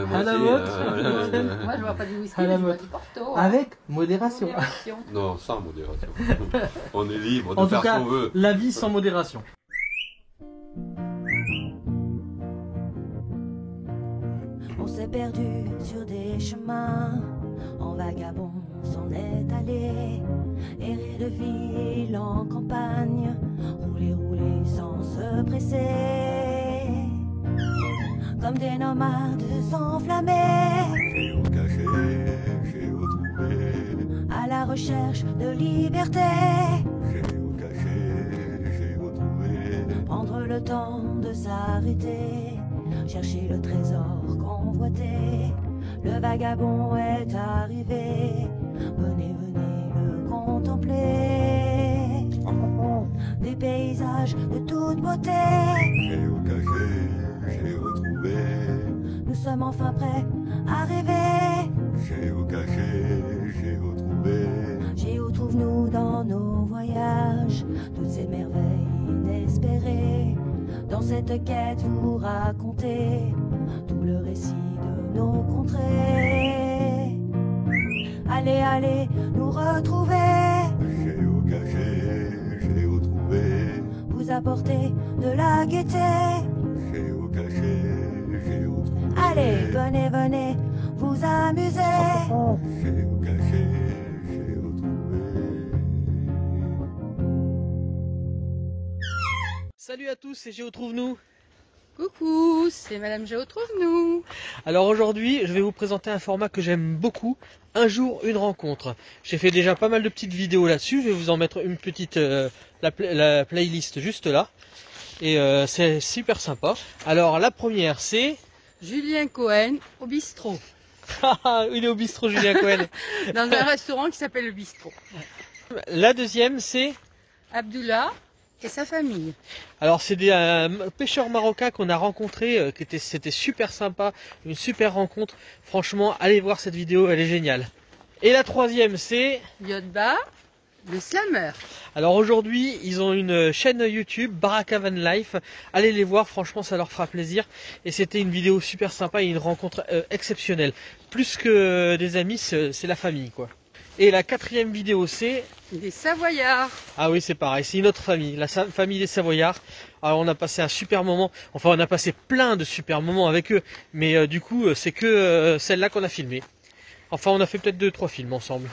moi À la aussi, vôtre. hein. Moi, je vois pas du whisky, À la mais je vois vôtre. du Porto. Avec modération. Modération. Non, sans modération. On est libre de En tout faire ce cas, qu'on veut. la vie sans modération. On s'est perdu sur des chemins, en vagabond s'en est allé, errer de ville en campagne, rouler, rouler sans se presser, comme des nomades enflammés, J'ai retrouvé, à la recherche de liberté, j'ai retrouvé, prendre le temps de s'arrêter, chercher le trésor convoité. Le vagabond est arrivé, venez, venez le contempler. Des paysages de toute beauté, j'ai retrouvé, nous sommes enfin prêts à rêver. j'ai retrouvé, J'y où trouve-nous dans nos voyages toutes ces merveilles inespérées. Dans cette quête vous racontez tout le récit de nos contrées. Allez, allez, nous retrouver, j'ai retrouvé, vous apporter de la gaieté. j'ai retrouvé, Allez, venez, venez, vous amuser. j'ai retrouvé. Salut à tous, c'est Géo Trouve-nous. Coucou, c'est Madame Géo Trouve-nous. Alors aujourd'hui, je vais vous présenter un format que j'aime beaucoup, un jour une rencontre. J'ai fait déjà pas mal de petites vidéos là-dessus, je vais vous en mettre une petite, la playlist juste là. Et c'est super sympa. Alors la première c'est... Julien Cohen au bistrot. Il est au bistrot Julien Cohen. Dans un restaurant qui s'appelle le bistrot. La deuxième c'est... Abdullah et sa famille. Alors c'est des pêcheurs marocains qu'on a rencontrés, c'était super sympa, une super rencontre. Franchement, allez voir cette vidéo, elle est géniale. Et la troisième c'est... Yodba, le slammer. Alors aujourd'hui, ils ont une chaîne YouTube, Baraka Van Life. Allez les voir, franchement, ça leur fera plaisir. Et c'était une vidéo super sympa et une rencontre exceptionnelle. Plus que des amis, c'est la famille, quoi. Et la quatrième vidéo, c'est... Des Savoyards. Ah oui, c'est pareil, c'est une autre famille, la famille des Savoyards. Alors on a passé un super moment, enfin on a passé plein de super moments avec eux. Mais du coup, c'est que celle-là qu'on a filmée. Enfin, on a fait peut-être 2-3 films ensemble.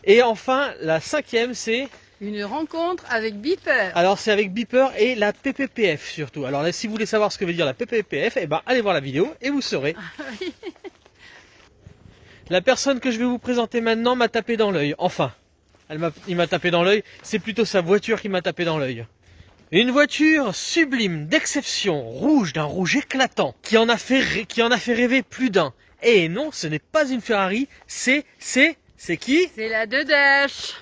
Et enfin, la cinquième, c'est... Une rencontre avec Beeper. Alors c'est avec Beeper et la PPPF surtout. Alors là, si vous voulez savoir ce que veut dire la PPPF, eh ben, allez voir la vidéo et vous saurez. La personne que je vais vous présenter maintenant m'a tapé dans l'œil. Enfin, il m'a tapé dans l'œil, c'est plutôt sa voiture qui m'a tapé dans l'œil. Une voiture sublime, d'exception, rouge, d'un rouge éclatant, qui en a fait rêver plus d'un. Et non, ce n'est pas une Ferrari, c'est qui? C'est la Dedache.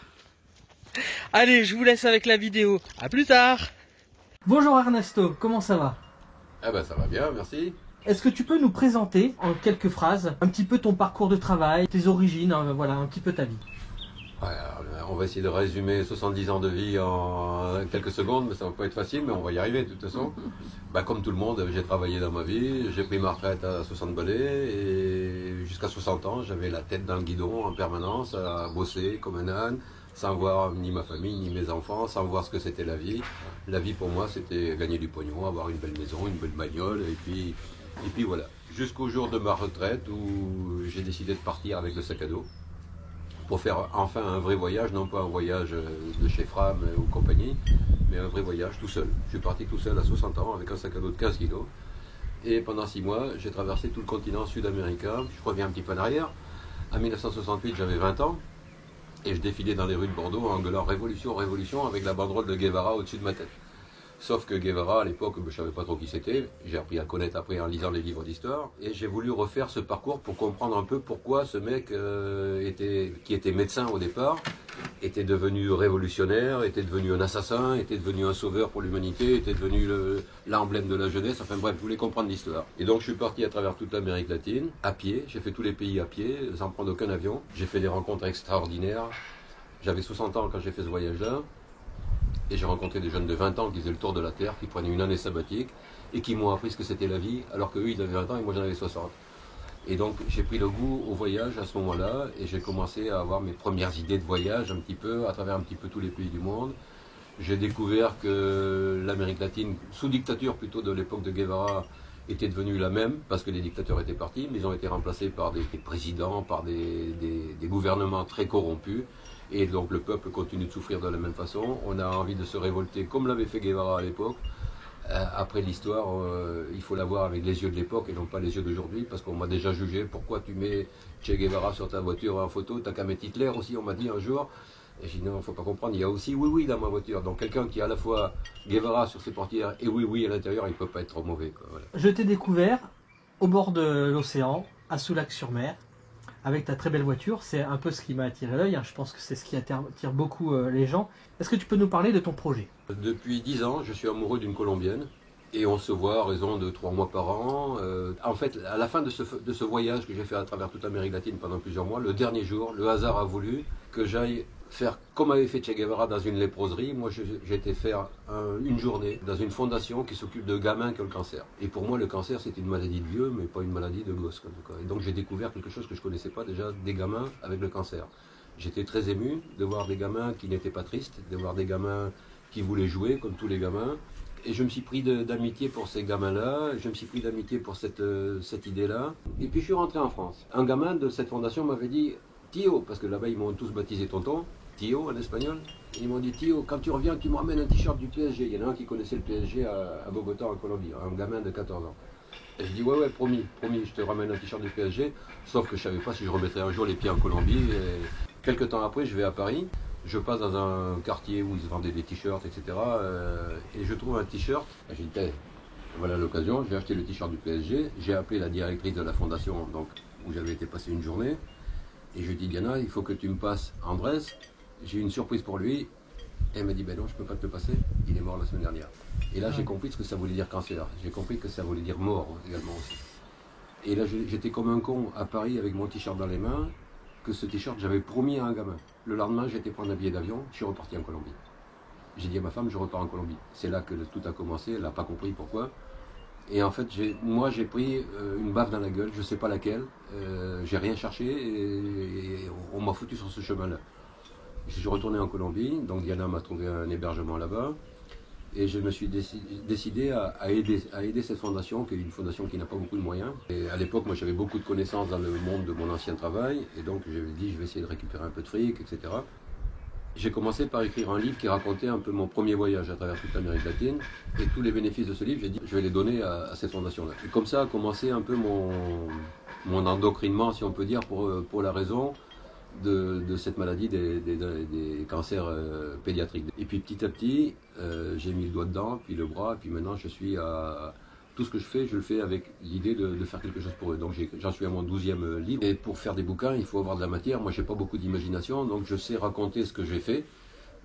Allez, je vous laisse avec la vidéo. À plus tard. Bonjour Ernesto, comment ça va? Ah ben ça va bien, merci. Est-ce que tu peux nous présenter en quelques phrases un petit peu ton parcours de travail, tes origines, voilà, un petit peu ta vie? Voilà, on va essayer de résumer 70 ans de vie en quelques secondes, mais ça va pas être facile, mais on va y arriver de toute façon. Bah, comme tout le monde, j'ai travaillé dans ma vie, j'ai pris ma retraite à 60 balais et jusqu'à 60 ans, j'avais la tête dans le guidon en permanence, à bosser comme un âne, sans voir ni ma famille, ni mes enfants, sans voir ce que c'était la vie. La vie pour moi, c'était gagner du pognon, avoir une belle maison, une belle bagnole, et puis voilà. Jusqu'au jour de ma retraite où j'ai décidé de partir avec le sac à dos pour faire enfin un vrai voyage, non pas un voyage de chez Fram ou compagnie, mais un vrai voyage tout seul. Je suis parti tout seul à 60 ans avec un sac à dos de 15 kilos. Et pendant 6 mois, j'ai traversé tout le continent sud-américain. Je reviens un petit peu en arrière. En 1968, j'avais 20 ans. Et je défilais dans les rues de Bordeaux en gueulant Révolution, Révolution avec la banderole de Guevara au-dessus de ma tête. Sauf que Guevara, à l'époque, je ne savais pas trop qui c'était. J'ai appris à connaître après en lisant les livres d'histoire. Et j'ai voulu refaire ce parcours pour comprendre un peu pourquoi ce mec qui était médecin au départ, était devenu révolutionnaire, était devenu un assassin, était devenu un sauveur pour l'humanité, était devenu l'emblème de la jeunesse. Enfin bref, je voulais comprendre l'histoire. Et donc je suis parti à travers toute l'Amérique latine, à pied. J'ai fait tous les pays à pied, sans prendre aucun avion. J'ai fait des rencontres extraordinaires. J'avais 60 ans quand j'ai fait ce voyage-là. Et j'ai rencontré des jeunes de 20 ans qui faisaient le tour de la Terre, qui prenaient une année sabbatique et qui m'ont appris ce que c'était la vie, alors qu'eux, ils avaient 20 ans et moi j'en avais 60. Et donc j'ai pris le goût au voyage à ce moment-là et j'ai commencé à avoir mes premières idées de voyage un petit peu, à travers un petit peu tous les pays du monde. J'ai découvert que l'Amérique latine, sous dictature plutôt de l'époque de Guevara, était devenue la même, parce que les dictateurs étaient partis, mais ils ont été remplacés par des présidents, par des gouvernements très corrompus. Et donc le peuple continue de souffrir de la même façon. On a envie de se révolter comme l'avait fait Guevara à l'époque. Après l'histoire, il faut la voir avec les yeux de l'époque et non pas les yeux d'aujourd'hui, parce qu'on m'a déjà jugé. Pourquoi tu mets Che Guevara sur ta voiture en photo? T'as qu'à mettre Hitler aussi, on m'a dit un jour. Et j'ai dit non, il ne faut pas comprendre, il y a aussi oui dans ma voiture. Donc quelqu'un qui a à la fois Guevara sur ses portières et oui à l'intérieur, il ne peut pas être trop mauvais, quoi. Voilà. Je t'ai découvert au bord de l'océan, à Soulac-sur-Mer, avec ta très belle voiture. C'est un peu ce qui m'a attiré l'œil, hein. Je pense que c'est ce qui attire beaucoup les gens. Est-ce que tu peux nous parler de ton projet? Depuis 10 ans, je suis amoureux d'une Colombienne. Et on se voit à raison de 3 mois par an. En fait, à la fin de ce voyage que j'ai fait à travers toute l'Amérique latine pendant plusieurs mois, le dernier jour, le hasard a voulu que j'aille faire comme avait fait Che Guevara dans une léproserie. Moi, j'ai été faire une journée dans une fondation qui s'occupe de gamins qui ont le cancer. Et pour moi, le cancer, c'est une maladie de vieux, mais pas une maladie de gosse. Et donc, j'ai découvert quelque chose que je ne connaissais pas déjà, des gamins avec le cancer. J'étais très ému de voir des gamins qui n'étaient pas tristes, de voir des gamins qui voulaient jouer comme tous les gamins. Et je me suis pris d'amitié pour ces gamins-là, je me suis pris d'amitié pour cette idée-là. Et puis je suis rentré en France. Un gamin de cette fondation m'avait dit « Tio », parce que là-bas ils m'ont tous baptisé tonton, Tio en espagnol. Et ils m'ont dit « Tio, quand tu reviens, tu me ramènes un t-shirt du PSG ». Il y en a un qui connaissait le PSG à Bogota, en Colombie, un gamin de 14 ans. Et je dis « Ouais, promis, je te ramène un t-shirt du PSG ». Sauf que je ne savais pas si je remettrais un jour les pieds en Colombie. Et quelques temps après, je vais à Paris. Je passe dans un quartier où ils se vendaient des t-shirts, etc. Et je trouve un t-shirt. J'ai dit, voilà l'occasion, j'ai acheté le t-shirt du PSG. J'ai appelé la directrice de la fondation, donc, où j'avais été passer une journée. Et je lui ai dit, Diana, il faut que tu me passes Andrés. J'ai une surprise pour lui. Et elle m'a dit, ben non, je ne peux pas te le passer. Il est mort la semaine dernière. Et là, j'ai compris ce que ça voulait dire cancer. J'ai compris que ça voulait dire mort également aussi. Et là, j'étais comme un con à Paris avec mon t-shirt dans les mains. Que ce t-shirt, j'avais promis à un gamin. Le lendemain, j'ai été prendre un billet d'avion, je suis reparti en Colombie. J'ai dit à ma femme, je repars en Colombie. C'est là que tout a commencé, elle n'a pas compris pourquoi. Et en fait, moi, j'ai pris une baffe dans la gueule, je ne sais pas laquelle. J'ai rien cherché et on m'a foutu sur ce chemin-là. Je suis retourné en Colombie, donc Diana m'a trouvé un hébergement là-bas. Et je me suis décidé à aider cette fondation, qui est une fondation qui n'a pas beaucoup de moyens. Et à l'époque, moi, j'avais beaucoup de connaissances dans le monde de mon ancien travail. Et donc, j'avais dit, je vais essayer de récupérer un peu de fric, etc. J'ai commencé par écrire un livre qui racontait un peu mon premier voyage à travers toute l'Amérique latine. Et tous les bénéfices de ce livre, j'ai dit, je vais les donner à cette fondation-là. Et comme ça a commencé un peu mon endoctrinement, si on peut dire, pour la raison de cette maladie des cancers pédiatriques. Et puis petit à petit, j'ai mis le doigt dedans, puis le bras, puis maintenant je suis à... Tout ce que je fais, je le fais avec l'idée de faire quelque chose pour eux. Donc j'en suis à mon 12e livre. Et pour faire des bouquins, il faut avoir de la matière. Moi, j'ai pas beaucoup d'imagination, donc je sais raconter ce que j'ai fait,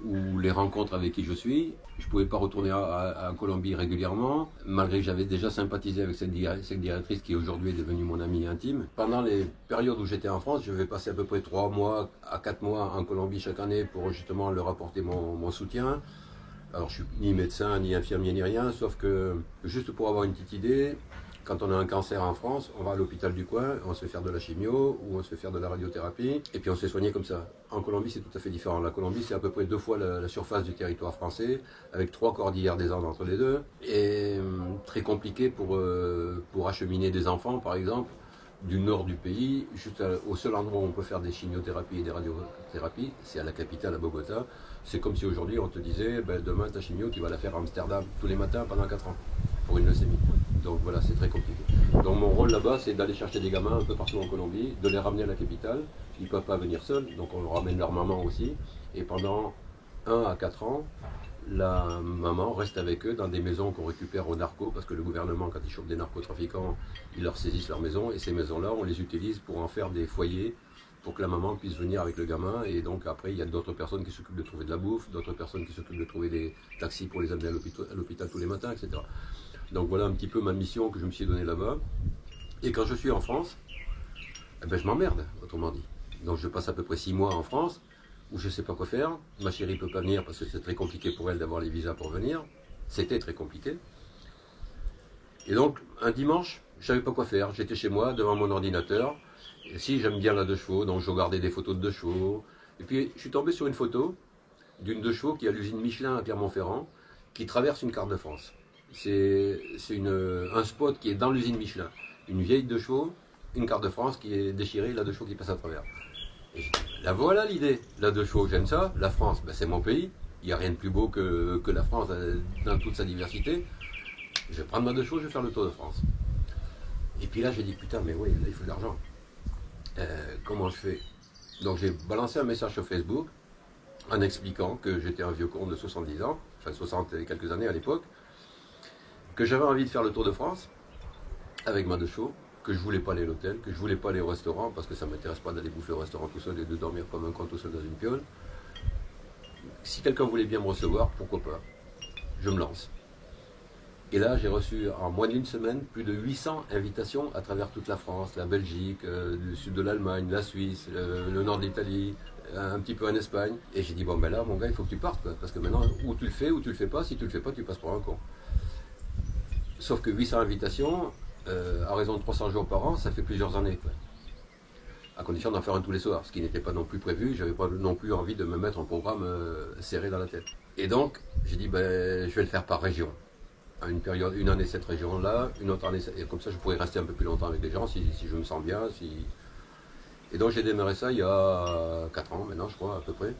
ou les rencontres avec qui je suis. Je ne pouvais pas retourner en Colombie régulièrement, malgré que j'avais déjà sympathisé avec cette directrice qui aujourd'hui est devenue mon amie intime. Pendant les périodes où j'étais en France, je vais passer à peu près 3 mois à 4 mois en Colombie chaque année pour justement leur apporter mon soutien. Alors je ne suis ni médecin, ni infirmier, ni rien, sauf que juste pour avoir une petite idée, quand on a un cancer en France, on va à l'hôpital du coin, on se fait faire de la chimio ou on se fait faire de la radiothérapie et puis on se fait soigner comme ça. En Colombie, c'est tout à fait différent. La Colombie, c'est à peu près 2 fois la surface du territoire français, avec 3 cordillères des Andes entre les deux. Et très compliqué pour acheminer des enfants, par exemple, du nord du pays, juste au seul endroit où on peut faire des chimiothérapies et des radiothérapies, c'est à la capitale, à Bogota. C'est comme si aujourd'hui on te disait, ben, demain ta chimio, tu vas la faire à Amsterdam tous les matins pendant 4 ans, pour une leucémie. Donc voilà, c'est très compliqué. Donc mon rôle là-bas, c'est d'aller chercher des gamins un peu partout en Colombie, de les ramener à la capitale. Ils ne peuvent pas venir seuls, donc on leur ramène leur maman aussi. Et pendant 1 à 4 ans, la maman reste avec eux dans des maisons qu'on récupère aux narcos, parce que le gouvernement, quand il chope des narcotrafiquants, ils leur saisissent leurs maisons, et ces maisons-là, on les utilise pour en faire des foyers, pour que la maman puisse venir avec le gamin, et donc après, il y a d'autres personnes qui s'occupent de trouver de la bouffe, d'autres personnes qui s'occupent de trouver des taxis pour les amener à l'hôpital tous les matins, etc. Donc voilà un petit peu ma mission que je me suis donnée là-bas. Et quand je suis en France, eh ben, je m'emmerde, autrement dit. Donc je passe à peu près 6 mois en France, où je ne sais pas quoi faire. Ma chérie ne peut pas venir parce que c'est très compliqué pour elle d'avoir les visas pour venir. C'était très compliqué. Et donc, un dimanche, je savais pas quoi faire. J'étais chez moi, devant mon ordinateur. Et si, j'aime bien la deux chevaux, donc je regardais des photos de deux chevaux. Et puis, je suis tombé sur une photo d'une deux chevaux qui est à l'usine Michelin à Clermont-Ferrand, qui traverse une carte de France. C'est un spot qui est dans l'usine Michelin. Une vieille deux chevaux, une carte de France qui est déchirée, la deux chevaux qui passe à travers. Et la voilà l'idée. La deux chevaux, j'aime ça. La France, ben, c'est mon pays. Il n'y a rien de plus beau que la France dans toute sa diversité. Je vais prendre ma deux chevaux, je vais faire le Tour de France. Et puis là, j'ai dit, putain, mais oui, là, il faut de l'argent. Comment je fais? Donc j'ai balancé un message sur Facebook en expliquant que j'étais un vieux con de 70 ans, enfin 60 et quelques années à l'époque, que j'avais envie de faire le Tour de France avec ma deux chevaux, que je voulais pas aller à l'hôtel, que je voulais pas aller au restaurant parce que ça m'intéresse pas d'aller bouffer au restaurant tout seul et de dormir comme un con tout seul dans une piole. Si quelqu'un voulait bien me recevoir, pourquoi pas? Je me lance. Et là, j'ai reçu en moins d'une semaine plus de 800 invitations à travers toute la France, la Belgique, le sud de l'Allemagne, la Suisse, le nord de l'Italie, un petit peu en Espagne. Et j'ai dit, bon ben là, mon gars, il faut que tu partes, quoi, parce que maintenant, ou tu le fais, ou tu le fais pas. Si tu le fais pas, tu passes pour un con. Sauf que 800 invitations, à raison de 300 jours par an, ça fait plusieurs années, quoi. À condition d'en faire un tous les soirs, ce qui n'était pas non plus prévu. J'avais pas non plus envie de me mettre un programme serré dans la tête. Et donc, j'ai dit, ben, je vais le faire par région. À une période, une année cette région-là, une autre année, et comme ça je pourrais rester un peu plus longtemps avec les gens si je me sens bien. Et donc j'ai démarré ça il y a 4 ans maintenant, je crois, à peu près,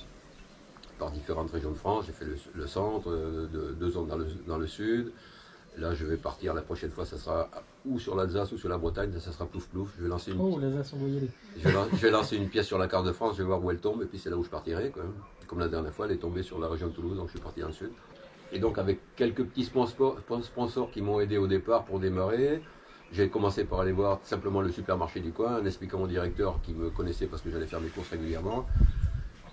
par différentes régions de France. J'ai fait le centre, 2 ans dans le sud. Là je vais partir la prochaine fois, ça sera ou sur l'Alsace ou sur la Bretagne, ça sera plouf plouf. Je vais lancer une, l'Alsace, on va y aller. je vais lancer une pièce sur la carte de France, je vais voir où elle tombe, et puis c'est là où je partirai, quoi. Comme la dernière fois, elle est tombée sur la région de Toulouse, donc je suis parti dans le sud. Et donc avec quelques petits sponsors qui m'ont aidé au départ pour démarrer, j'ai commencé par aller voir simplement le supermarché du coin, en expliquant au directeur qui me connaissait parce que j'allais faire mes courses régulièrement,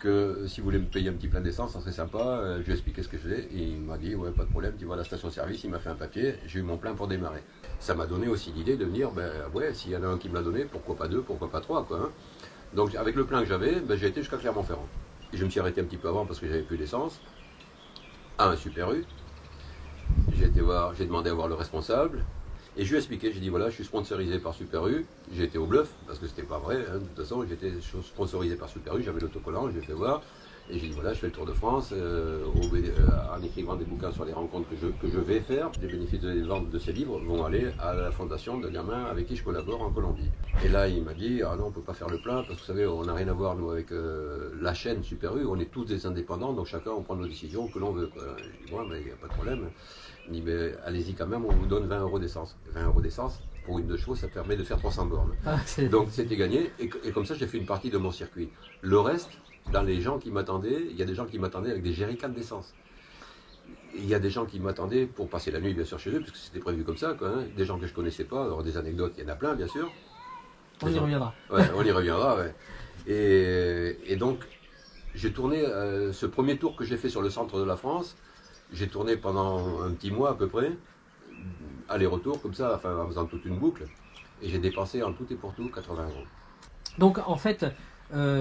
que si vous voulez me payer un petit plein d'essence, ça serait sympa. Je lui ai expliqué ce que je faisais et il m'a dit, ouais, pas de problème, tu vas à la station-service, il m'a fait un papier, j'ai eu mon plein pour démarrer. Ça m'a donné aussi l'idée de me dire, ben ouais, s'il y en a un qui me l'a donné, pourquoi pas 2, pourquoi pas 3, quoi, hein. Donc avec le plein que j'avais, ben, j'ai été jusqu'à Clermont-Ferrand. Et je me suis arrêté un petit peu avant parce que j'avais plus d'essence, à un Super U. J'ai demandé à voir le responsable et je lui ai expliqué, j'ai dit voilà, je suis sponsorisé par Super U. J'ai été au bluff parce que c'était pas vrai, hein. De toute façon, j'étais sponsorisé par Super U, j'avais l'autocollant, je l'ai fait voir et j'ai dit voilà, je fais le Tour de France en écrivant des bouquins sur les rencontres que je vais faire. Les bénéfices des ventes de ces livres vont aller à la fondation de gamins avec qui je collabore en Colombie. Et là, il m'a dit ah non, on peut pas faire le plein parce que vous savez, on n'a rien à voir nous avec la chaîne Super U, on est tous des indépendants, donc chacun on prend nos décisions que l'on veut, quoi. Je dis moi, mais il n'y a pas de problème. Il dit mais allez-y quand même, on vous donne 20 € d'essence. 20 € d'essence pour une deux chevaux, ça permet de faire 300 bornes. Donc c'était gagné et comme ça j'ai fait une partie de mon circuit. Le reste, dans les gens qui m'attendaient, il y a des gens qui m'attendaient avec des jerrycans d'essence. Il y a des gens qui m'attendaient pour passer la nuit bien sûr chez eux, puisque c'était prévu comme ça, quoi, hein. Des gens que je connaissais pas, alors des anecdotes, il y en a plein bien sûr. On y reviendra. Ouais, on y reviendra, ouais. Et donc j'ai tourné ce premier tour que j'ai fait sur le centre de la France. J'ai tourné pendant un petit mois à peu près, aller-retour comme ça, enfin, en faisant toute une boucle, et j'ai dépensé en tout et pour tout 80 €. Donc en fait,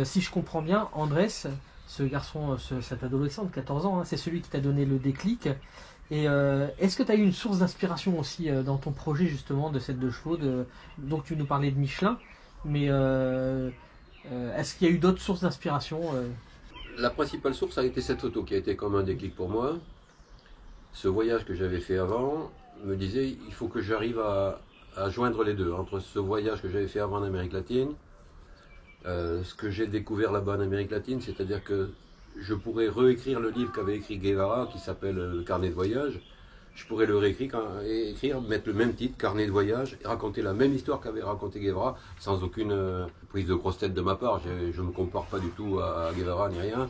si je comprends bien, Andrés, ce garçon, cet adolescent de 14 ans, hein, c'est celui qui t'a donné le déclic. Et est-ce que tu as eu une source d'inspiration aussi dans ton projet justement de cette deux chevaux donc tu nous parlais de Michelin, mais est-ce qu'il y a eu d'autres sources d'inspiration La principale source a été cette photo qui a été comme un déclic pour moi. Ce voyage que j'avais fait avant me disait il faut que j'arrive à joindre les deux, entre ce voyage que j'avais fait avant en Amérique latine, ce que j'ai découvert là-bas en Amérique latine, c'est-à-dire que je pourrais réécrire le livre qu'avait écrit Guevara qui s'appelle Le carnet de voyage. Je pourrais le réécrire, mettre le même titre, Carnet de voyage, et raconter la même histoire qu'avait raconté Guevara, sans aucune prise de grosse tête de ma part. Je ne me compare pas du tout à Guevara ni rien.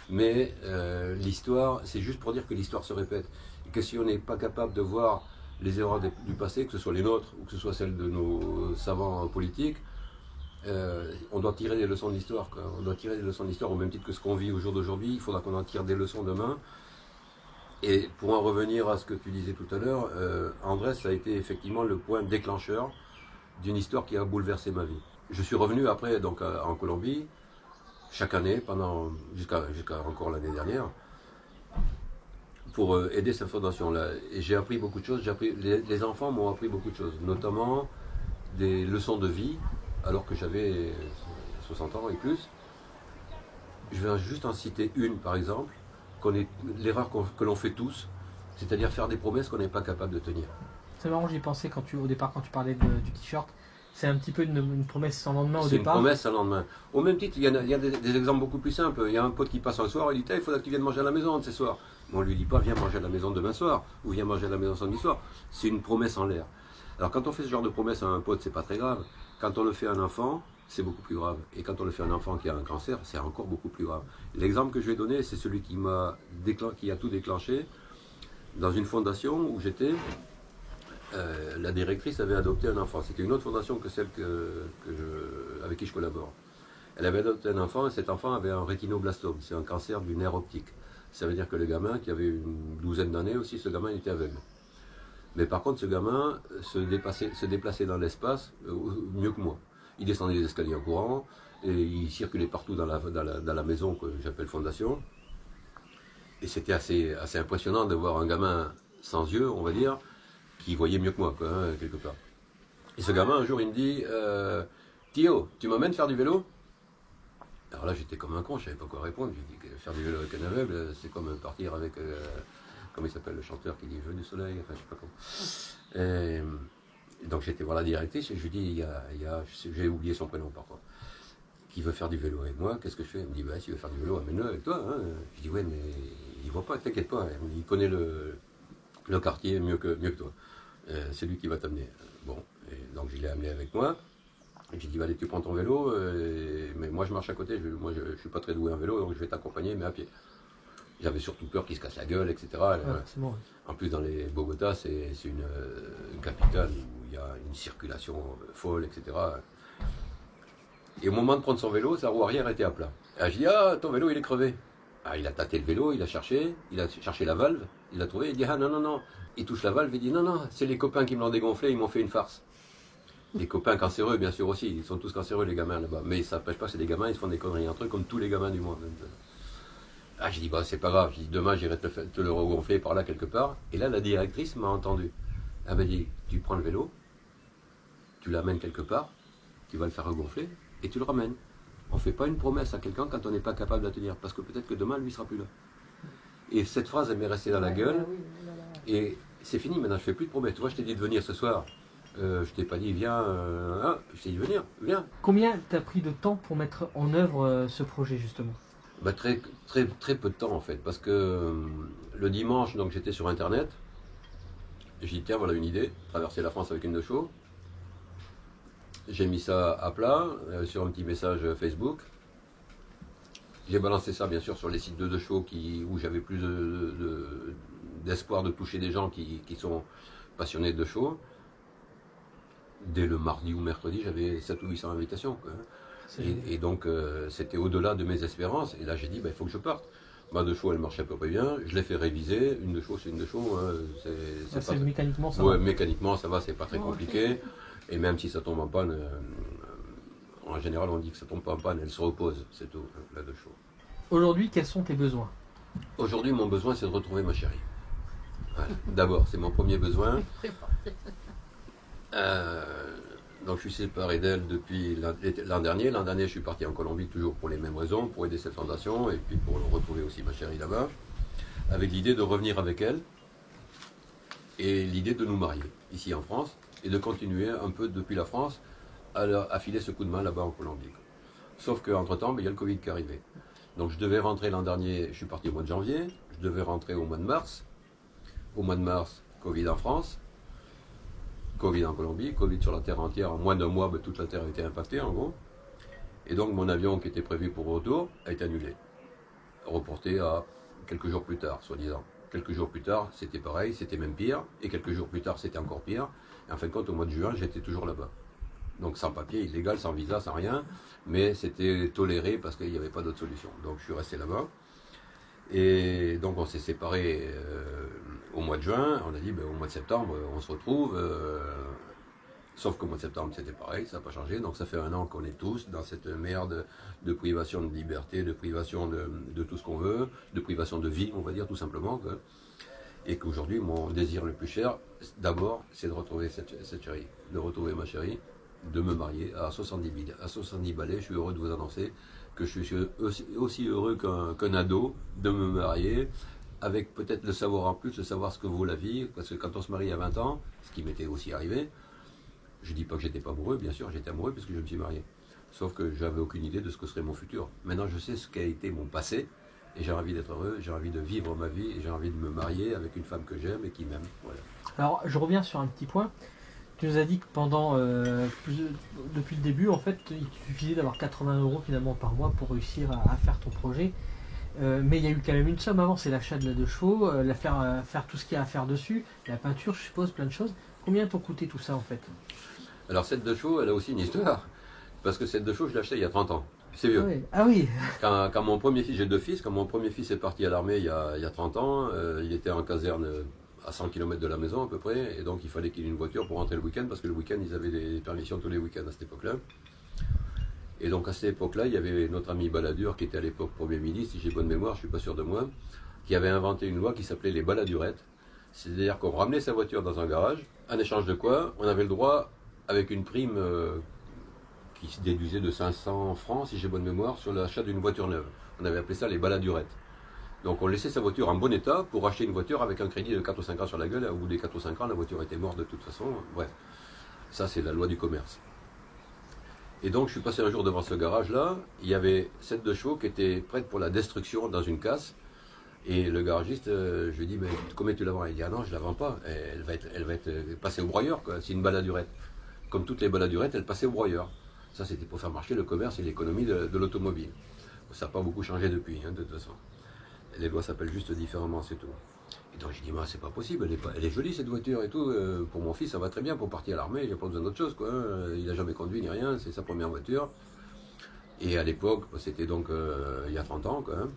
Mais l'histoire, c'est juste pour dire que l'histoire se répète. Et que si on n'est pas capable de voir les erreurs du passé, que ce soit les nôtres ou que ce soit celles de nos savants politiques, on doit tirer des leçons de l'histoire, quoi. On doit tirer des leçons de l'histoire au même titre que ce qu'on vit au jour d'aujourd'hui. Il faudra qu'on en tire des leçons demain. Et pour en revenir à ce que tu disais tout à l'heure, Andrés a été effectivement le point déclencheur d'une histoire qui a bouleversé ma vie. Je suis revenu après donc en Colombie, chaque année, jusqu'à encore l'année dernière. pour aider cette fondation-là. Et j'ai appris beaucoup de choses. Les enfants m'ont appris beaucoup de choses, notamment des leçons de vie, alors que j'avais 60 ans et plus. Je vais juste en citer une, par exemple, l'erreur que l'on fait tous, c'est-à-dire faire des promesses qu'on n'est pas capable de tenir. C'est marrant, j'y pensais au départ quand tu parlais du t-shirt. C'est un petit peu une promesse sans lendemain au départ. C'est une promesse sans lendemain. Au même titre, il y a des exemples beaucoup plus simples. Il y a un pote qui passe un soir, il dit il faudra que tu viennes manger à la maison ce soir. Mais on ne lui dit pas viens manger à la maison demain soir ou viens manger à la maison samedi soir. C'est une promesse en l'air. Alors quand on fait ce genre de promesse à un pote, c'est pas très grave. Quand on le fait à un enfant, c'est beaucoup plus grave. Et quand on le fait à un enfant qui a un cancer, c'est encore beaucoup plus grave. L'exemple que je vais donner, c'est celui qui a tout déclenché dans une fondation où j'étais. La directrice avait adopté un enfant. C'était une autre fondation que celle avec qui je collabore. Elle avait adopté un enfant et cet enfant avait un rétinoblastome. C'est un cancer du nerf optique. Ça veut dire que le gamin, qui avait une douzaine d'années aussi, ce gamin était aveugle. Mais par contre, ce gamin se déplaçait dans l'espace mieux que moi. Il descendait les escaliers en courant et il circulait partout dans la maison que j'appelle fondation. Et c'était assez impressionnant de voir un gamin sans yeux, on va dire, qui voyait mieux que moi, quoi, hein, quelque part. Et ce gamin, un jour, il me dit Thio, tu m'emmènes faire du vélo? Alors là, j'étais comme un con, je ne savais pas quoi répondre. J'ai dit que faire du vélo avec un aveugle, c'est comme partir avec, comment il s'appelle le chanteur qui dit Vœu du soleil, enfin, je sais pas comment. Et donc j'étais voir la directrice et je lui dis j'ai oublié son prénom par contre, qui veut faire du vélo avec moi, qu'est-ce que je fais? Elle me dit bah, si tu veux faire du vélo, amène-le avec toi. Hein. Je dis ouais, mais il voit pas, t'inquiète pas, il connaît le quartier mieux que toi. C'est lui qui va t'amener. Bon, et donc je l'ai amené avec moi. Et j'ai dit, allez, tu prends ton vélo, mais moi je marche à côté, moi je suis pas très doué en vélo, donc je vais t'accompagner, mais à pied. J'avais surtout peur qu'il se casse la gueule, etc. Bon. En plus, dans les Bogota, c'est une capitale où il y a une circulation folle, etc. Et au moment de prendre son vélo, sa roue arrière était à plat. Et je dis, ah, ton vélo, il est crevé. Ah, il a tâté le vélo, il a cherché la valve, il l'a trouvé, il dit, ah non, non, non. Il touche la valve, il dit, non, non, c'est les copains qui me l'ont dégonflé, ils m'ont fait une farce. Les copains cancéreux, bien sûr aussi, ils sont tous cancéreux les gamins là-bas, mais ça n'empêche pas, c'est des gamins, ils se font des conneries entre eux comme tous les gamins du monde. Ah, j'ai dit, bah c'est pas grave, j'ai dit, demain j'irai te le regonfler par là quelque part. Et là, la directrice m'a entendu. Elle m'a dit, tu prends le vélo, tu l'amènes quelque part, tu vas le faire regonfler et tu le ramènes. On ne fait pas une promesse à quelqu'un quand on n'est pas capable de la tenir, parce que peut-être que demain, lui ne sera plus là. Et cette phrase, elle m'est restée dans la gueule, et c'est fini, maintenant je ne fais plus de promesses. Tu vois, je t'ai dit de venir ce soir. Je t'ai pas dit viens, je t'ai dit venir, viens. Combien t'as pris de temps pour mettre en œuvre ce projet justement? Bah, très peu de temps en fait, parce que le dimanche, donc j'étais sur internet, j'ai dit tiens voilà une idée, traverser la France avec une de chevaux. J'ai mis ça à plat sur un petit message Facebook. J'ai balancé ça bien sûr sur les sites de chevaux où j'avais plus d'espoir de toucher des gens qui sont passionnés de chevaux. Dès le mardi ou mercredi, j'avais 700 ou 800 invitations. Quoi. Et donc, c'était au-delà de mes espérances. Et là, j'ai dit, bah, il faut que je parte. Ma de chevaux, elle marchait à peu près bien. Je l'ai fait réviser. Une de chevaux, c'est une de chevaux. Hein. Mécaniquement, ça va. Ouais, mécaniquement, ça va, c'est pas très compliqué. Et même si ça tombe en panne, en général, on dit que ça tombe pas en panne, elle se repose. C'est tout, la de chevaux. Aujourd'hui, quels sont tes besoins? Aujourd'hui, mon besoin, c'est de retrouver ma chérie. Voilà. D'abord, c'est mon premier besoin. Donc je suis séparé d'elle depuis l'an dernier. L'an dernier, je suis parti en Colombie toujours pour les mêmes raisons, pour aider cette fondation et puis pour retrouver aussi ma chérie là-bas, avec l'idée de revenir avec elle et l'idée de nous marier ici en France et de continuer un peu depuis la France à filer ce coup de main là-bas en Colombie. Sauf qu'entre-temps, il y a le Covid qui est arrivé. Donc je devais rentrer l'an dernier, je suis parti au mois de janvier, je devais rentrer au mois de mars. Au mois de mars, Covid en France. Covid en Colombie, Covid sur la terre entière, en moins d'un mois, toute la terre a été impactée en gros. Et donc mon avion qui était prévu pour retour a été annulé, reporté à quelques jours plus tard, soi-disant. Quelques jours plus tard, c'était pareil, c'était même pire, et quelques jours plus tard, c'était encore pire. Et en fin de compte, au mois de juin, j'étais toujours là-bas. Donc sans papier, illégal, sans visa, sans rien, mais c'était toléré parce qu'il n'y avait pas d'autre solution. Donc je suis resté là-bas. Et donc on s'est séparés au mois de juin, on a dit au mois de septembre on se retrouve Sauf qu'au mois de septembre, c'était pareil, ça n'a pas changé. Donc ça fait 1 an qu'on est tous dans cette merde de privation de liberté, de privation de tout ce qu'on veut, de privation de vie, on va dire tout simplement. Quoi. Et qu'aujourd'hui, mon désir le plus cher, d'abord, c'est de retrouver cette chérie, de retrouver ma chérie, de me marier à 70 balais. Je suis heureux de vous annoncer que je suis aussi heureux qu'un ado de me marier, avec peut-être le savoir en plus, de savoir ce que vaut la vie, parce que quand on se marie à 20 ans, ce qui m'était aussi arrivé, je dis pas que j'étais pas amoureux, bien sûr, j'étais amoureux puisque je me suis marié. Sauf que j'avais aucune idée de ce que serait mon futur. Maintenant, je sais ce qu'a été mon passé, et j'ai envie d'être heureux, j'ai envie de vivre ma vie, et j'ai envie de me marier avec une femme que j'aime et qui m'aime. Voilà. Alors, je reviens sur un petit point. Tu nous as dit que depuis le début, en fait, il te suffisait d'avoir 80 € finalement par mois pour réussir à faire ton projet. Mais il y a eu quand même une somme avant, c'est l'achat de la 2 chevaux, faire tout ce qu'il y a à faire dessus, la peinture, je suppose, plein de choses. Combien t'ont coûté tout ça en fait? Alors cette 2 chevaux, elle a aussi une histoire, parce que cette 2 chevaux, je l'ai achetée il y a 30 ans. C'est vieux. Oui. Ah oui. Quand mon premier fils, j'ai 2 fils, quand mon premier fils est parti à l'armée il y a 30 ans, il était en caserne à 100 km de la maison à peu près, et donc il fallait qu'il ait une voiture pour rentrer le week-end, parce que le week-end, ils avaient des permissions tous les week-ends à cette époque-là. Et donc à cette époque-là, il y avait notre ami Balladur, qui était à l'époque Premier ministre, si j'ai bonne mémoire, je ne suis pas sûr de moi, qui avait inventé une loi qui s'appelait les baladurettes. C'est-à-dire qu'on ramenait sa voiture dans un garage, en échange de quoi on avait le droit, avec une prime qui se déduisait de 500 francs, si j'ai bonne mémoire, sur l'achat d'une voiture neuve. On avait appelé ça les baladurettes. Donc on laissait sa voiture en bon état pour acheter une voiture avec un crédit de 4 ou 5 ans sur la gueule. Au bout des 4 ou 5 ans, la voiture était morte de toute façon. Bref, ça c'est la loi du commerce. Et donc je suis passé un jour devant ce garage-là, il y avait cette 2 chevaux qui était prête pour la destruction dans une casse. Et le garagiste, je lui dis, mais combien tu la vends? Il dit, ah non, je la vends pas, elle va être passée au broyeur, quoi. C'est une baladurette. Comme toutes les baladurettes, elle passait au broyeur. Ça, c'était pour faire marcher le commerce et l'économie de l'automobile. Ça n'a pas beaucoup changé depuis, hein, de toute façon. Les lois s'appellent juste différemment, c'est tout. Et donc, je dis, c'est pas possible, elle est jolie cette voiture et tout. Pour mon fils, ça va très bien pour partir à l'armée, il n'y a pas besoin d'autre chose, quoi. Il n'a jamais conduit ni rien, c'est sa première voiture. Et à l'époque, c'était donc il y a 30 ans, quoi.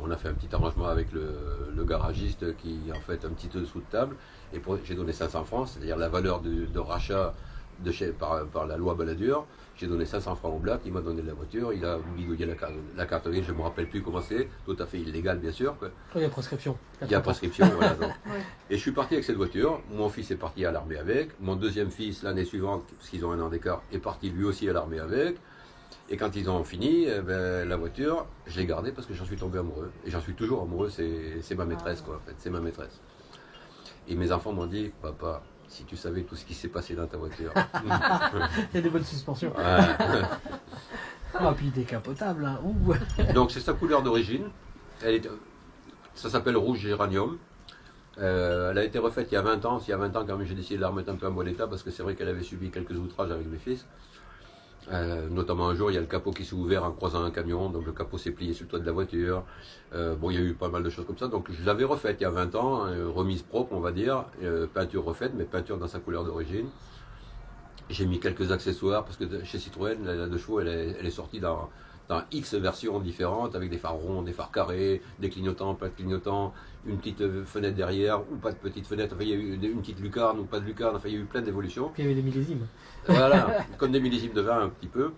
On a fait un petit arrangement avec le garagiste qui en fait un petit dessous de table. Et j'ai donné 500 francs, c'est-à-dire la valeur de rachat par la loi Balladur. J'ai donné 500 francs au black, il m'a donné la voiture, il a bidouillé la carte grise, je ne me rappelle plus comment c'est, tout à fait illégal bien sûr. Quoi. Il y a prescription. Il y a prescription, voilà. Donc. Ouais. Et je suis parti avec cette voiture, mon fils est parti à l'armée avec, mon deuxième fils l'année suivante, parce qu'ils ont 1 an d'écart, est parti lui aussi à l'armée avec. Et quand ils ont fini, la voiture, je l'ai gardée parce que j'en suis tombé amoureux. Et j'en suis toujours amoureux, c'est ma maîtresse quoi en fait, c'est ma maîtresse. Et mes enfants m'ont dit, papa, si tu savais tout ce qui s'est passé dans ta voiture. Il y a des bonnes suspensions. Ouais. Ah, puis décapotable. Hein. Ouh. Donc c'est sa couleur d'origine. Ça s'appelle rouge géranium. Elle a été refaite il y a 20 ans. Il y a 20 ans quand même j'ai décidé de la remettre un peu en bon état parce que c'est vrai qu'elle avait subi quelques outrages avec mes fils. Notamment un jour il y a le capot qui s'est ouvert en croisant un camion, donc le capot s'est plié sur le toit de la voiture. Bon il y a eu pas mal de choses comme ça, donc je l'avais refaite il y a 20 ans, remise propre on va dire, peinture refaite, mais peinture dans sa couleur d'origine. J'ai mis quelques accessoires parce que chez Citroën la 2 chevaux elle est sortie dans X versions différentes avec des phares ronds, des phares carrés, des clignotants, pas de clignotants, une petite fenêtre derrière ou pas de petite fenêtre, enfin il y a eu une petite lucarne ou pas de lucarne, enfin il y a eu plein d'évolutions. Puis il y avait des millésimes. Voilà, comme des millésimes de vin un petit peu.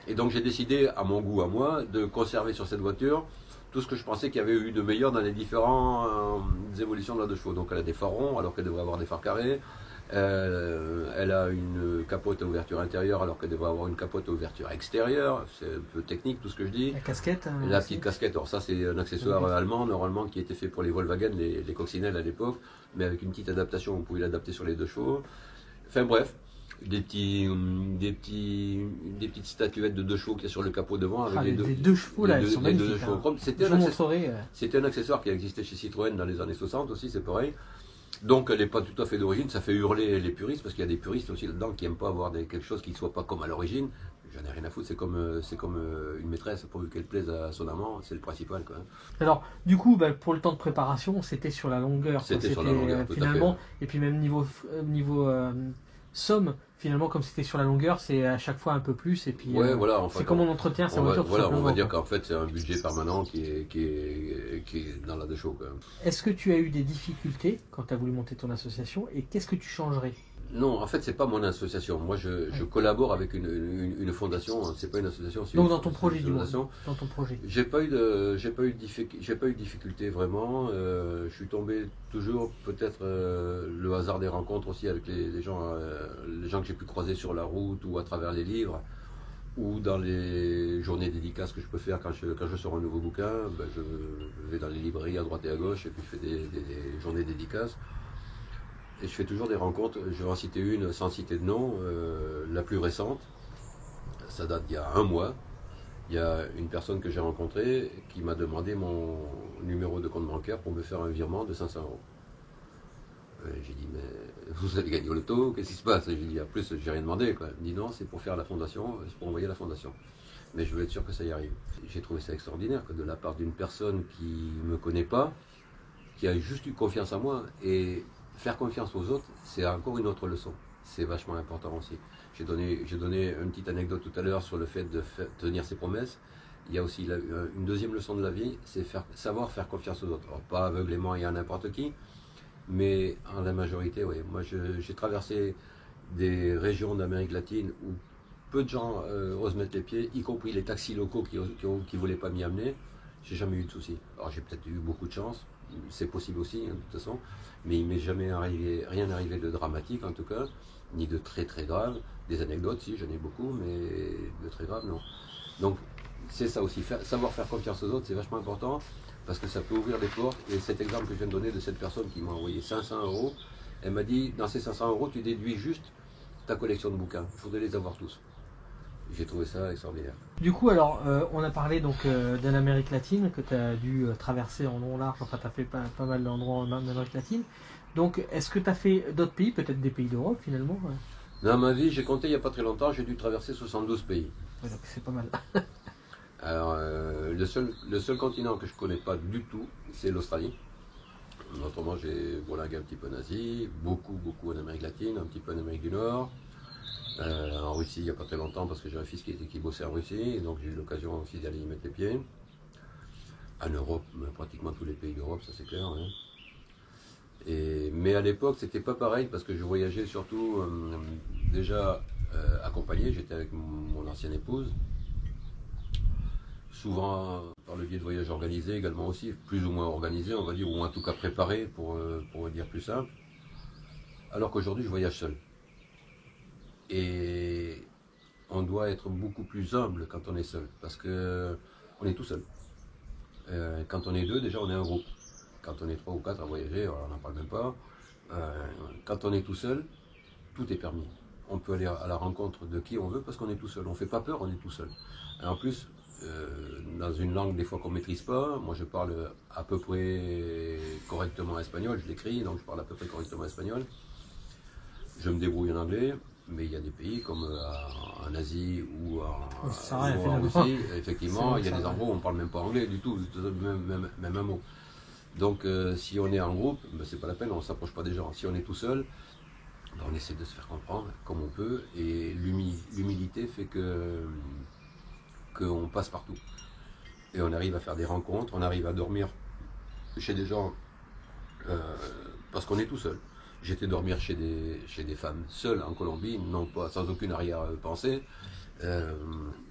Et donc j'ai décidé, à mon goût à moi, de conserver sur cette voiture tout ce que je pensais qu'il y avait eu de meilleur dans les différentes évolutions de la 2 chevaux. Donc elle a des phares ronds alors qu'elle devrait avoir des phares carrés. Elle a une capote à ouverture intérieure alors qu'elle devrait avoir une capote à ouverture extérieure. C'est un peu technique tout ce que je dis. La casquette. La petite casquette, alors ça c'est un accessoire allemand normalement qui était fait pour les Volkswagen, les coccinelles à l'époque, mais avec une petite adaptation, on pouvait l'adapter sur les 2 chevaux. Enfin bref, des petites statuettes de 2 chevaux qu'il y a sur le capot devant avec les 2 chevaux là, elles sont magnifiques. Les 2 chevaux chromes. C'était un accessoire qui existait chez Citroën dans les années 60 aussi, c'est pareil. Donc elle n'est pas tout à fait d'origine, ça fait hurler les puristes, parce qu'il y a des puristes aussi là-dedans qui n'aiment pas avoir quelque chose qui ne soit pas comme à l'origine. J'en ai rien à foutre, c'est comme une maîtresse, pourvu qu'elle plaise à son amant, c'est le principal. Quoi. Alors, du coup, pour le temps de préparation, c'était sur la longueur. C'était sur la longueur, tout finalement, à fait. Et puis même niveau somme, finalement, comme c'était sur la longueur, c'est à chaque fois un peu plus. Et puis, ouais, voilà, enfin, c'est comme on entretient sa voiture. Voilà, on va dire qu'en fait, c'est un budget permanent qui est dans la 2 chevaux. Est-ce que tu as eu des difficultés quand tu as voulu monter ton association et qu'est-ce que tu changerais? Non, en fait, c'est pas mon association. Moi, je collabore avec une fondation. C'est pas une association. Donc une- dans ton projet, une du moins. fondation. Dans ton projet. J'ai pas eu de difficulté vraiment. Je suis tombé toujours, peut-être le hasard des rencontres aussi avec les gens que j'ai pu croiser sur la route ou à travers les livres ou dans les journées dédicaces que je peux faire quand je sors un nouveau bouquin. Ben, je vais dans les librairies à droite et à gauche et puis je fais des journées dédicaces. Et je fais toujours des rencontres. Je vais en citer une sans citer de nom. La plus récente, ça date d'il y a un mois. Il y a une personne que j'ai rencontrée qui m'a demandé mon numéro de compte bancaire pour me faire un virement de 500 euros. J'ai dit, mais vous avez gagné au loto, qu'est-ce qui se passe? J'ai dit, en plus, j'ai rien demandé, quoi. Il me dit, non, c'est pour faire la fondation, c'est pour envoyer la fondation. Mais je veux être sûr que ça y arrive. J'ai trouvé ça extraordinaire, que de la part d'une personne qui ne me connaît pas, qui a juste eu confiance en moi. Et faire confiance aux autres, c'est encore une autre leçon. C'est vachement important aussi. J'ai donné une petite anecdote tout à l'heure sur le fait de tenir ses promesses. Il y a aussi une deuxième leçon de la vie, c'est savoir faire confiance aux autres. Alors, pas aveuglément et à n'importe qui, mais en la majorité, oui. Moi, j'ai traversé des régions d'Amérique latine où peu de gens osent mettre les pieds, y compris les taxis locaux qui ne voulaient pas m'y amener. J'ai jamais eu de soucis. Alors, j'ai peut-être eu beaucoup de chance, c'est possible aussi, hein, de toute façon, mais il m'est jamais rien arrivé de dramatique, en tout cas, ni de très très grave. Des anecdotes, si, j'en ai beaucoup, mais de très grave, non. Donc, c'est ça aussi, savoir faire confiance aux autres, c'est vachement important, parce que ça peut ouvrir des portes. Et cet exemple que je viens de donner de cette personne qui m'a envoyé 500 euros, elle m'a dit, dans ces 500 euros, tu déduis juste ta collection de bouquins. Il faudrait les avoir tous. J'ai trouvé ça extraordinaire. Du coup, alors, on a parlé donc de l'Amérique latine, que tu as dû traverser en long large, enfin tu as fait pas mal d'endroits en Amérique latine. Donc, est-ce que tu as fait d'autres pays, peut-être des pays d'Europe finalement? Dans ma vie, j'ai compté il n'y a pas très longtemps, j'ai dû traverser 72 pays. Ouais, donc c'est pas mal. Alors, le seul continent que je ne connais pas du tout, c'est l'Australie. Autrement, j'ai volingué un petit peu en Asie, beaucoup en Amérique latine, un petit peu en Amérique du Nord. En Russie, il n'y a pas très longtemps, parce que j'ai un fils qui bossait en Russie, et donc j'ai eu l'occasion aussi d'aller y mettre les pieds. En Europe, pratiquement tous les pays d'Europe, ça c'est clair. Hein. Mais à l'époque, c'était pas pareil, parce que je voyageais surtout déjà accompagné, j'étais avec mon ancienne épouse. Souvent par le biais de voyages organisés également aussi, plus ou moins organisés, on va dire, ou en tout cas préparés, pour dire plus simple. Alors qu'aujourd'hui, je voyage seul. Et on doit être beaucoup plus humble quand on est seul, parce que on est tout seul. Quand on est deux, déjà on est un groupe. Quand on est 3 ou 4 à voyager, on n'en parle même pas. Quand on est tout seul, tout est permis. On peut aller à la rencontre de qui on veut parce qu'on est tout seul. On ne fait pas peur, on est tout seul. Et en plus, dans une langue des fois qu'on ne maîtrise pas, moi je parle à peu près correctement espagnol, je l'écris, donc je parle à peu près correctement espagnol. Je me débrouille en anglais. Mais il y a des pays comme en Asie ou en Russie, effectivement, il y a des endroits où on ne parle même pas anglais du tout, même un mot. Donc si on est en groupe, ben, c'est pas la peine, on ne s'approche pas des gens. Si on est tout seul, ben, on essaie de se faire comprendre comme on peut, et l'humilité fait qu'on passe partout. Et on arrive à faire des rencontres, on arrive à dormir chez des gens parce qu'on est tout seul. J'étais dormir chez des femmes seules en Colombie, non pas sans aucune arrière-pensée,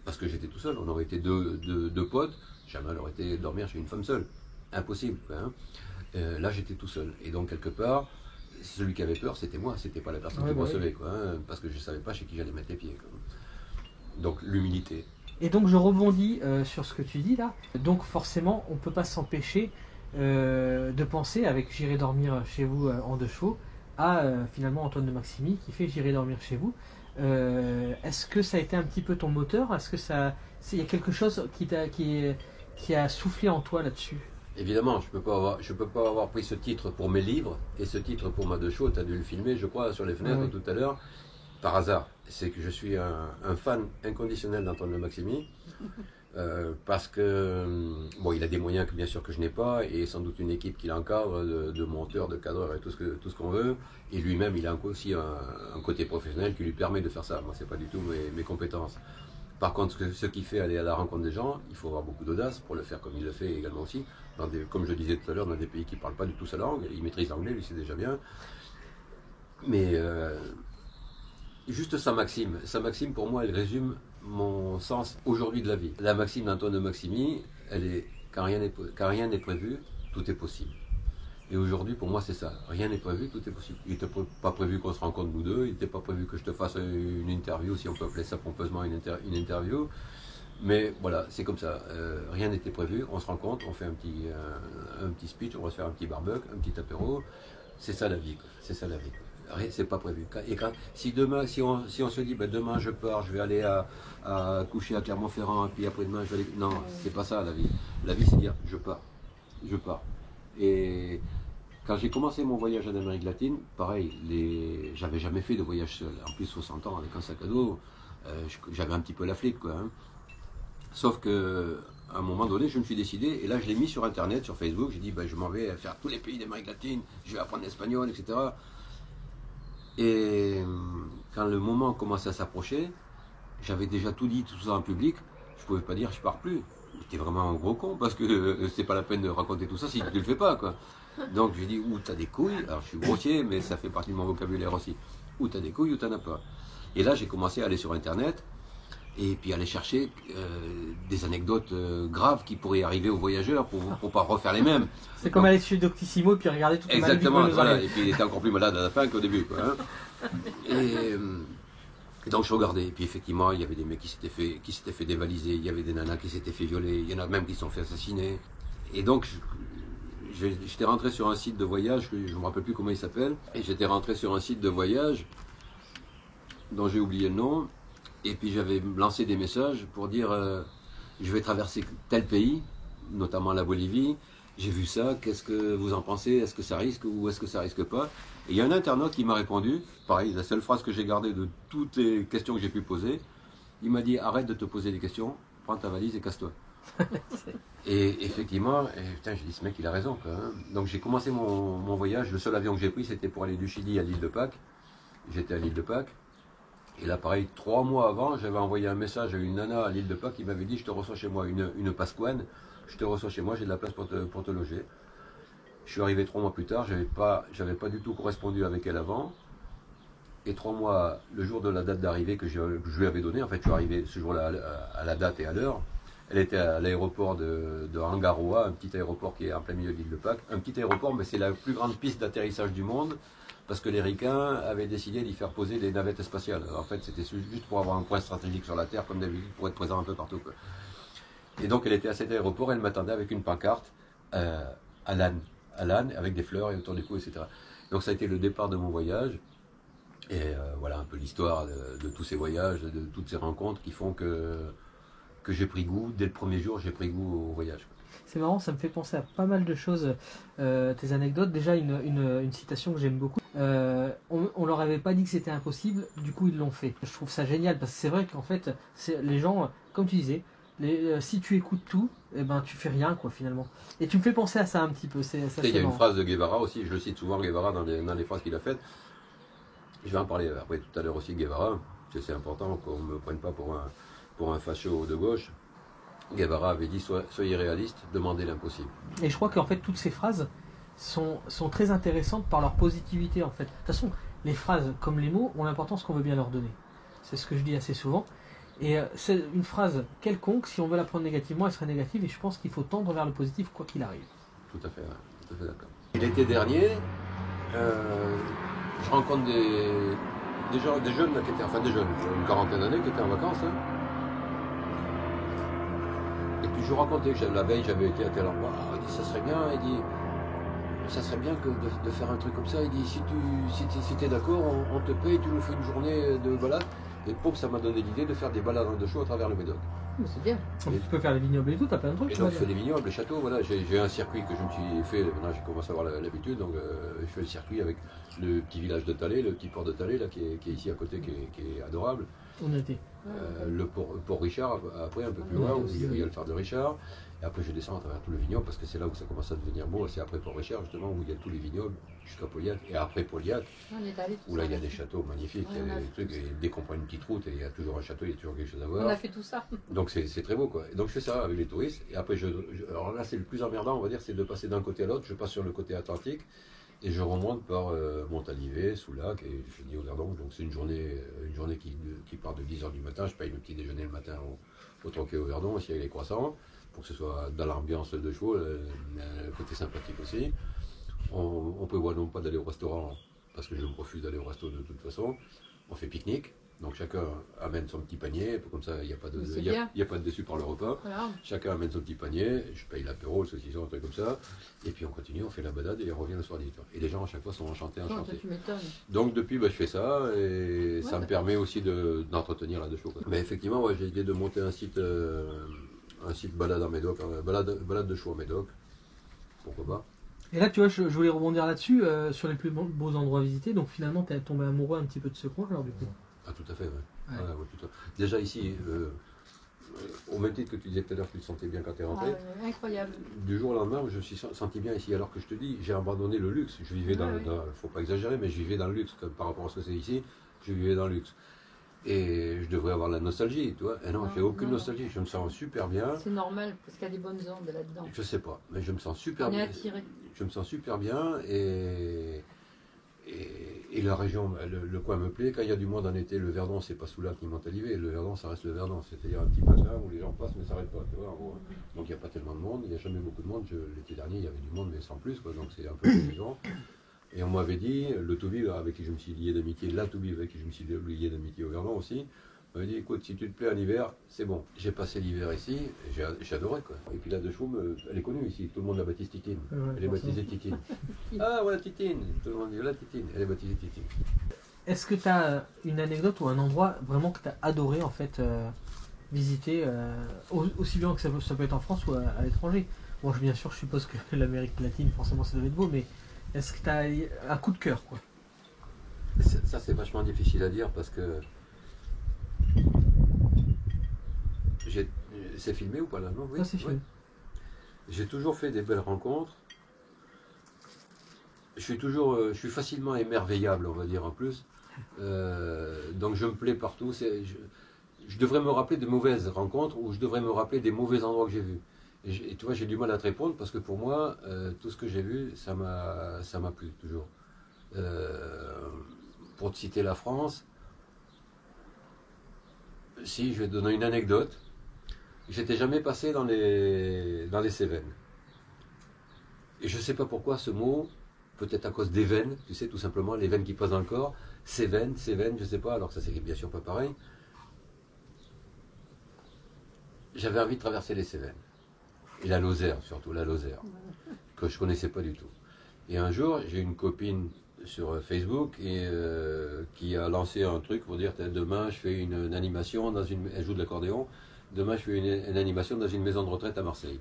parce que j'étais tout seul. On aurait été deux potes, jamais on aurait été dormir chez une femme seule. Impossible. Hein. Là, j'étais tout seul. Et donc, quelque part, celui qui avait peur, c'était moi, c'était pas la personne qui me recevait, quoi, hein, parce que je ne savais pas chez qui j'allais mettre les pieds. Quoi. Donc, l'humilité. Et donc, je rebondis sur ce que tu dis là. Donc, forcément, on ne peut pas s'empêcher de penser, avec J'irai dormir chez vous en 2 chevaux, à finalement Antoine de Maximi qui fait J'irai dormir chez vous. Est-ce que ça a été un petit peu ton moteur? Est-ce que il y a quelque chose qui a soufflé en toi là-dessus? Évidemment, je peux pas avoir pris ce titre pour mes livres et ce titre pour ma 2 chevaux. Tu as dû le filmer, je crois, sur les fenêtres tout à l'heure, par hasard. C'est que je suis un fan inconditionnel d'Antoine de Maximi. Parce que bon, il a des moyens que bien sûr que je n'ai pas, et sans doute une équipe qui l'encadre, de monteurs, de cadreurs et tout ce qu'on veut. Et lui-même, il a aussi un côté professionnel qui lui permet de faire ça. Moi, c'est pas du tout mes compétences. Par contre, ce qui fait aller à la rencontre des gens, il faut avoir beaucoup d'audace pour le faire comme il le fait également aussi. Comme je disais tout à l'heure, dans des pays qui ne parlent pas du tout sa langue, il maîtrise l'anglais, lui c'est déjà bien. Mais Juste sa maxime. Sa maxime, pour moi, elle résume mon sens aujourd'hui de la vie. La maxime d'Antoine de Maximi, elle est quand rien n'est prévu, tout est possible. Et aujourd'hui, pour moi, c'est ça. Rien n'est prévu, tout est possible. Il n'était pas prévu qu'on se rencontre nous deux, il n'était pas prévu que je te fasse une interview, si on peut appeler ça pompeusement une interview. Mais voilà, c'est comme ça. Rien n'était prévu, on se rencontre, on fait un petit speech, on va se faire un petit barbecue, un petit apéro. C'est ça la vie, quoi. C'est ça la vie. Rien, c'est pas prévu. Et si demain, si on se dit, ben demain je pars, je vais aller à coucher à Clermont-Ferrand, et puis après-demain je vais aller... Non, c'est pas ça la vie. La vie, c'est dire, je pars. Je pars. Et quand j'ai commencé mon voyage en Amérique latine, pareil, j'avais jamais fait de voyage seul. En plus, 60 ans, avec un sac à dos, j'avais un petit peu la flippe, quoi. Hein. Sauf que, à un moment donné, je me suis décidé, et là, je l'ai mis sur Internet, sur Facebook. J'ai dit, ben, je m'en vais faire tous les pays d'Amérique latine, je vais apprendre l'espagnol, etc. Et quand le moment commençait à s'approcher, j'avais déjà tout dit, tout ça en public. Je pouvais pas dire, je pars plus. J'étais vraiment un gros con, parce que c'est pas la peine de raconter tout ça si tu le fais pas, quoi. Donc je dis, ou t'as des couilles, alors je suis grossier, mais ça fait partie de mon vocabulaire aussi. Ou t'as des couilles, ou t'en as pas. Et là, j'ai commencé à aller sur Internet, et puis aller chercher des anecdotes graves qui pourraient arriver aux voyageurs pour pas refaire les mêmes. C'est comme aller chez Doctissimo et puis regarder toutes les maladies. Exactement, voilà. Et puis il était encore plus malade à la fin qu'au début, quoi. Hein. Et donc je regardais, et puis effectivement, il y avait des mecs qui s'étaient fait dévaliser, il y avait des nanas qui s'étaient fait violer, il y en a même qui se sont fait assassiner. Et donc j'étais rentré sur un site de voyage, je ne me rappelle plus comment il s'appelle, et j'étais rentré sur un site de voyage dont j'ai oublié le nom, et puis j'avais lancé des messages pour dire je vais traverser tel pays, notamment la Bolivie, j'ai vu ça, qu'est-ce que vous en pensez, est-ce que ça risque ou est-ce que ça risque pas? Et il y a un internaute qui m'a répondu, pareil, la seule phrase que j'ai gardée de toutes les questions que j'ai pu poser, il m'a dit arrête de te poser des questions, prends ta valise et casse-toi. Et effectivement, putain, j'ai dit ce mec il a raison, quoi, hein. Donc j'ai commencé mon voyage, le seul avion que j'ai pris c'était pour aller du Chili à l'île de Pâques, j'étais à l'île de Pâques. Et là, pareil, 3 mois avant, j'avais envoyé un message à une nana à l'île de Pâques qui m'avait dit, je te reçois chez moi, une Pasquane, je te reçois chez moi, j'ai de la place pour te loger. Je suis arrivé 3 mois plus tard, j'avais pas du tout correspondu avec elle avant. Et 3 mois, le jour de la date d'arrivée que je lui avais donné, en fait, je suis arrivé ce jour-là à la date et à l'heure. Elle était à l'aéroport de Angaroa, un petit aéroport qui est en plein milieu de l'île de Pâques. Un petit aéroport, mais c'est la plus grande piste d'atterrissage du monde. Parce que les ricains avaient décidé d'y faire poser des navettes spatiales. En fait, c'était juste pour avoir un point stratégique sur la Terre, comme d'habitude, pour être présent un peu partout, quoi. Et donc, elle était à cet aéroport, elle m'attendait avec une pancarte à l'âne, avec des fleurs et autour du cou, etc. Donc, ça a été le départ de mon voyage. Et voilà un peu l'histoire de tous ces voyages, de toutes ces rencontres qui font que j'ai pris goût, dès le premier jour, j'ai pris goût au voyage, quoi. C'est marrant, ça me fait penser à pas mal de choses, tes anecdotes. Déjà, une citation que j'aime beaucoup. On leur avait pas dit que c'était impossible, du coup ils l'ont fait. Je trouve ça génial parce que c'est vrai qu'en fait, les gens, comme tu disais, si tu écoutes tout, eh ben tu fais rien, quoi, finalement. Et tu me fais penser à ça un petit peu. Il y a une phrase de Guevara aussi, je le cite souvent Guevara dans les phrases qu'il a faites. Je vais en parler après tout à l'heure aussi Guevara, parce que c'est important qu'on ne me prenne pas pour un facho de gauche. Guevara avait dit soyez réaliste, demandez l'impossible. Et je crois qu'en fait toutes ces phrases sont très intéressantes par leur positivité, en fait. De toute façon, les phrases comme les mots ont l'importance qu'on veut bien leur donner. C'est ce que je dis assez souvent. Et c'est une phrase quelconque, si on veut la prendre négativement, elle serait négative, et je pense qu'il faut tendre vers le positif quoi qu'il arrive. Tout à fait d'accord. L'été dernier, je rencontre des jeunes là, qui étaient, enfin des jeunes, une quarantaine d'années, qui étaient en vacances, hein. Et puis je racontais que la veille j'avais été à tel endroit. Il dit ça serait bien, ça serait bien de faire un truc comme ça. Il dit si tu es d'accord, on te paye, tu nous fais une journée de balade. Et pour que ça m'a donné l'idée de faire des balades de chevaux à travers le Médoc. C'est bien. Tu peux faire les vignobles et tout, t'as plein de trucs. Et donc je fais des vignobles, les châteaux, voilà. J'ai un circuit que je me suis fait, maintenant j'ai commencé à avoir l'habitude, donc je fais le circuit avec le petit village de Talais, le petit port de Talais, là, qui est ici à côté, qui est adorable. On était. Le port Richard, après un peu plus loin, où il y a le phare de Richard. Et après je descends à travers tout le vignoble, parce que c'est là où ça commence à devenir beau, c'est après Port Richard, justement, où il y a tous les vignobles, jusqu'à Pauliac, et après Pauliac, où là il y a des châteaux magnifiques, il y a des trucs, et dès qu'on prend une petite route, et il y a toujours un château, il y a toujours quelque chose à voir. On a fait tout ça. Donc c'est très beau, quoi. Et donc je fais ça avec les touristes, et après alors là c'est le plus emmerdant, on va dire, c'est de passer d'un côté à l'autre. Je passe sur le côté atlantique, Et je remonte par Montalivet, Soulac, et je finis au Verdon. Donc c'est une journée qui part de 10h du matin. Je paye le petit déjeuner le matin au Troquet au Verdon, aussi avec les croissants, pour que ce soit dans l'ambiance de chevaux, le côté sympathique aussi. On prévoit non pas d'aller au restaurant, parce que je me refuse d'aller au resto de toute façon. On fait pique-nique. Donc chacun amène son petit panier, comme ça il n'y a pas de déçu par le repas. Voilà. Chacun amène son petit panier, je paye l'apéro, le saucisson, un truc comme ça. Et puis on continue, on fait la balade et on revient le soir 18h. Et les gens à chaque fois sont enchantés. Tu m'étonnes. Donc depuis je fais ça et ça me permet aussi d'entretenir la de chevaux. Mais effectivement j'ai l'idée de monter un site balade en Médoc, balade de chevaux en Médoc. Pourquoi pas. Et là, tu vois, je voulais rebondir là-dessus, sur les plus beaux endroits visités. Donc finalement, tu es tombé amoureux un petit peu de ce coin, alors du coup. Ah, tout à fait, ouais. Tout à fait. Déjà ici, au même titre que tu disais tout à l'heure que tu te sentais bien quand tu es rentré, Incroyable. du jour au lendemain, je me suis senti bien ici. Alors que je te dis, j'ai abandonné le luxe. Je vivais faut pas exagérer, mais je vivais dans le luxe. Par rapport à ce que c'est ici, je vivais dans le luxe. Et je devrais avoir la nostalgie, tu vois. Et non, j'ai aucune nostalgie. Je me sens super bien. C'est normal, parce qu'il y a des bonnes ondes là-dedans. Je sais pas, mais je me sens super bien. On est bien. attiré. Je me sens super bien et la région, le coin me plaît. Quand il y a du monde en été, le Verdon, c'est pas Soulac ni Montalivet. Le Verdon, ça reste le Verdon. C'est-à-dire un petit patelin où les gens passent mais ne s'arrêtent pas. Tu vois, donc il n'y a pas tellement de monde. Il n'y a jamais beaucoup de monde. L'été dernier, il y avait du monde, mais sans plus. Quoi, donc c'est un peu amusant. Et on m'avait dit, le Toubi avec qui je me suis lié d'amitié, la Toubi avec qui je me suis lié d'amitié au Verdon aussi, m'avait dit, écoute, si tu te plais en hiver, c'est bon. J'ai passé l'hiver ici, j'ai adoré quoi. Et puis la de chevaux, elle est connue ici, tout le monde l'a baptisée Titine. Elle est baptisée Titine. Ah voilà Titine, tout le monde dit la Titine, elle est baptisée Titine. Est-ce que tu as une anecdote ou un endroit vraiment que tu as adoré en fait visiter, aussi bien que ça peut être en France ou à l'étranger? Bon, bien sûr, je suppose que l'Amérique latine, forcément, ça devait être beau, mais est-ce que tu as un coup de cœur quoi? Ça c'est vachement difficile à dire parce que c'est filmé ou pas là? Non, oui, c'est filmé. J'ai toujours fait des belles rencontres. Je suis facilement émerveillable, on va dire en plus. Donc je me plais partout. Je devrais me rappeler de mauvaises rencontres ou je devrais me rappeler des mauvais endroits que j'ai vus. Et tu vois, j'ai du mal à te répondre parce que pour moi, tout ce que j'ai vu, ça m'a plu toujours. Pour te citer la France, si je vais te donner une anecdote. J'étais jamais passé dans les Cévennes. Et je ne sais pas pourquoi ce mot, peut-être à cause des veines, tu sais, tout simplement, les veines qui passent dans le corps, Cévennes, je ne sais pas, alors que ça s'écrit bien sûr pas pareil. J'avais envie de traverser les Cévennes. Et la Lozère, surtout, la Lozère, que je ne connaissais pas du tout. Et un jour, j'ai une copine sur Facebook qui a lancé un truc pour dire, demain, je fais une animation, elle joue de l'accordéon. Demain, je fais une animation dans une maison de retraite à Marseille.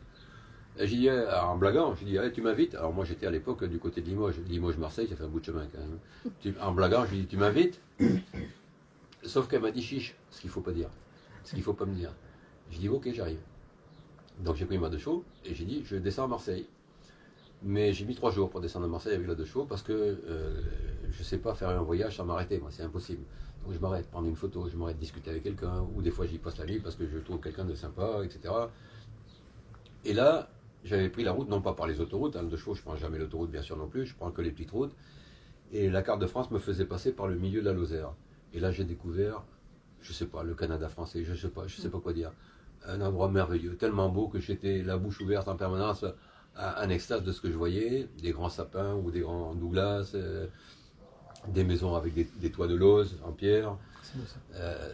Et j'ai dit, en blaguant, j'ai dit, tu m'invites? Alors moi, j'étais à l'époque du côté de Limoges. Limoges-Marseille, ça fait un bout de chemin quand même. En blaguant, je lui ai dit, tu m'invites? Sauf qu'elle m'a dit chiche, ce qu'il ne faut pas dire. Ce qu'il ne faut pas me dire. J'ai dit, ok, j'arrive. Donc j'ai pris ma de chevaux et j'ai dit, je descends à Marseille. Mais j'ai mis 3 jours pour descendre à Marseille avec la de chevaux parce que je ne sais pas faire un voyage sans m'arrêter, moi, c'est impossible. Donc je m'arrête, prendre une photo, je m'arrête discuter avec quelqu'un, ou des fois j'y passe la nuit parce que je trouve quelqu'un de sympa, etc. Et là, j'avais pris la route, non pas par les autoroutes, de chevaux, je ne prends jamais l'autoroute bien sûr non plus, je prends que les petites routes. Et la carte de France me faisait passer par le milieu de la Lozère. Et là j'ai découvert, je ne sais pas, le Canada français, je ne sais pas quoi dire. Un endroit merveilleux, tellement beau que j'étais la bouche ouverte en permanence, en extase de ce que je voyais, des grands sapins ou des grands Douglas, des maisons avec des toits de lauze en pierre.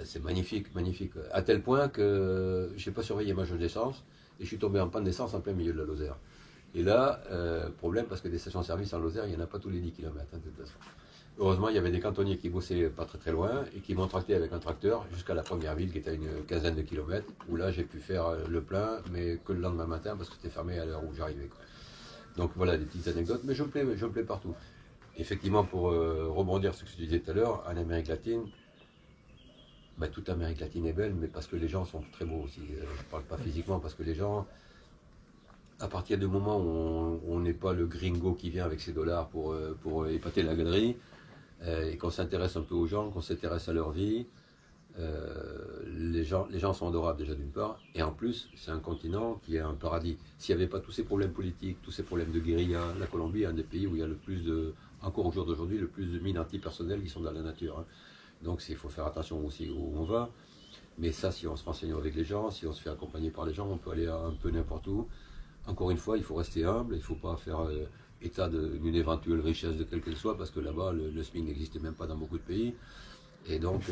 C'est magnifique, magnifique. À tel point que je n'ai pas surveillé ma jauge d'essence et je suis tombé en panne d'essence en plein milieu de la Lozère. Et là, problème parce que des stations-service en Lozère, il n'y en a pas tous les 10 km de toute façon. Heureusement, il y avait des cantonniers qui bossaient pas très très loin et qui m'ont tracté avec un tracteur jusqu'à la première ville qui était à une quinzaine de kilomètres où là j'ai pu faire le plein, mais que le lendemain matin parce que c'était fermé à l'heure où j'arrivais. Donc voilà des petites anecdotes, mais je me plais partout. Effectivement, pour rebondir sur ce que tu disais tout à l'heure, en Amérique latine, toute l'Amérique latine est belle, mais parce que les gens sont très beaux aussi. Je ne parle pas physiquement, parce que les gens, à partir du moment où on n'est pas le gringo qui vient avec ses dollars pour épater la galerie, et qu'on s'intéresse un peu aux gens, qu'on s'intéresse à leur vie, Les gens sont adorables déjà d'une part, et en plus, c'est un continent qui est un paradis. S'il n'y avait pas tous ces problèmes politiques, tous ces problèmes de guérilla, la Colombie est un des pays où il y a le plus encore au jour d'aujourd'hui, le plus de mines antipersonnelles qui sont dans la nature. Hein. Donc il faut faire attention aussi où on va. Mais ça, si on se renseigne avec les gens, si on se fait accompagner par les gens, on peut aller un peu n'importe où. Encore une fois, il faut rester humble, il ne faut pas faire état d'une éventuelle richesse de quelle qu'elle soit, parce que là-bas, le SMIC n'existe même pas dans beaucoup de pays. Et donc,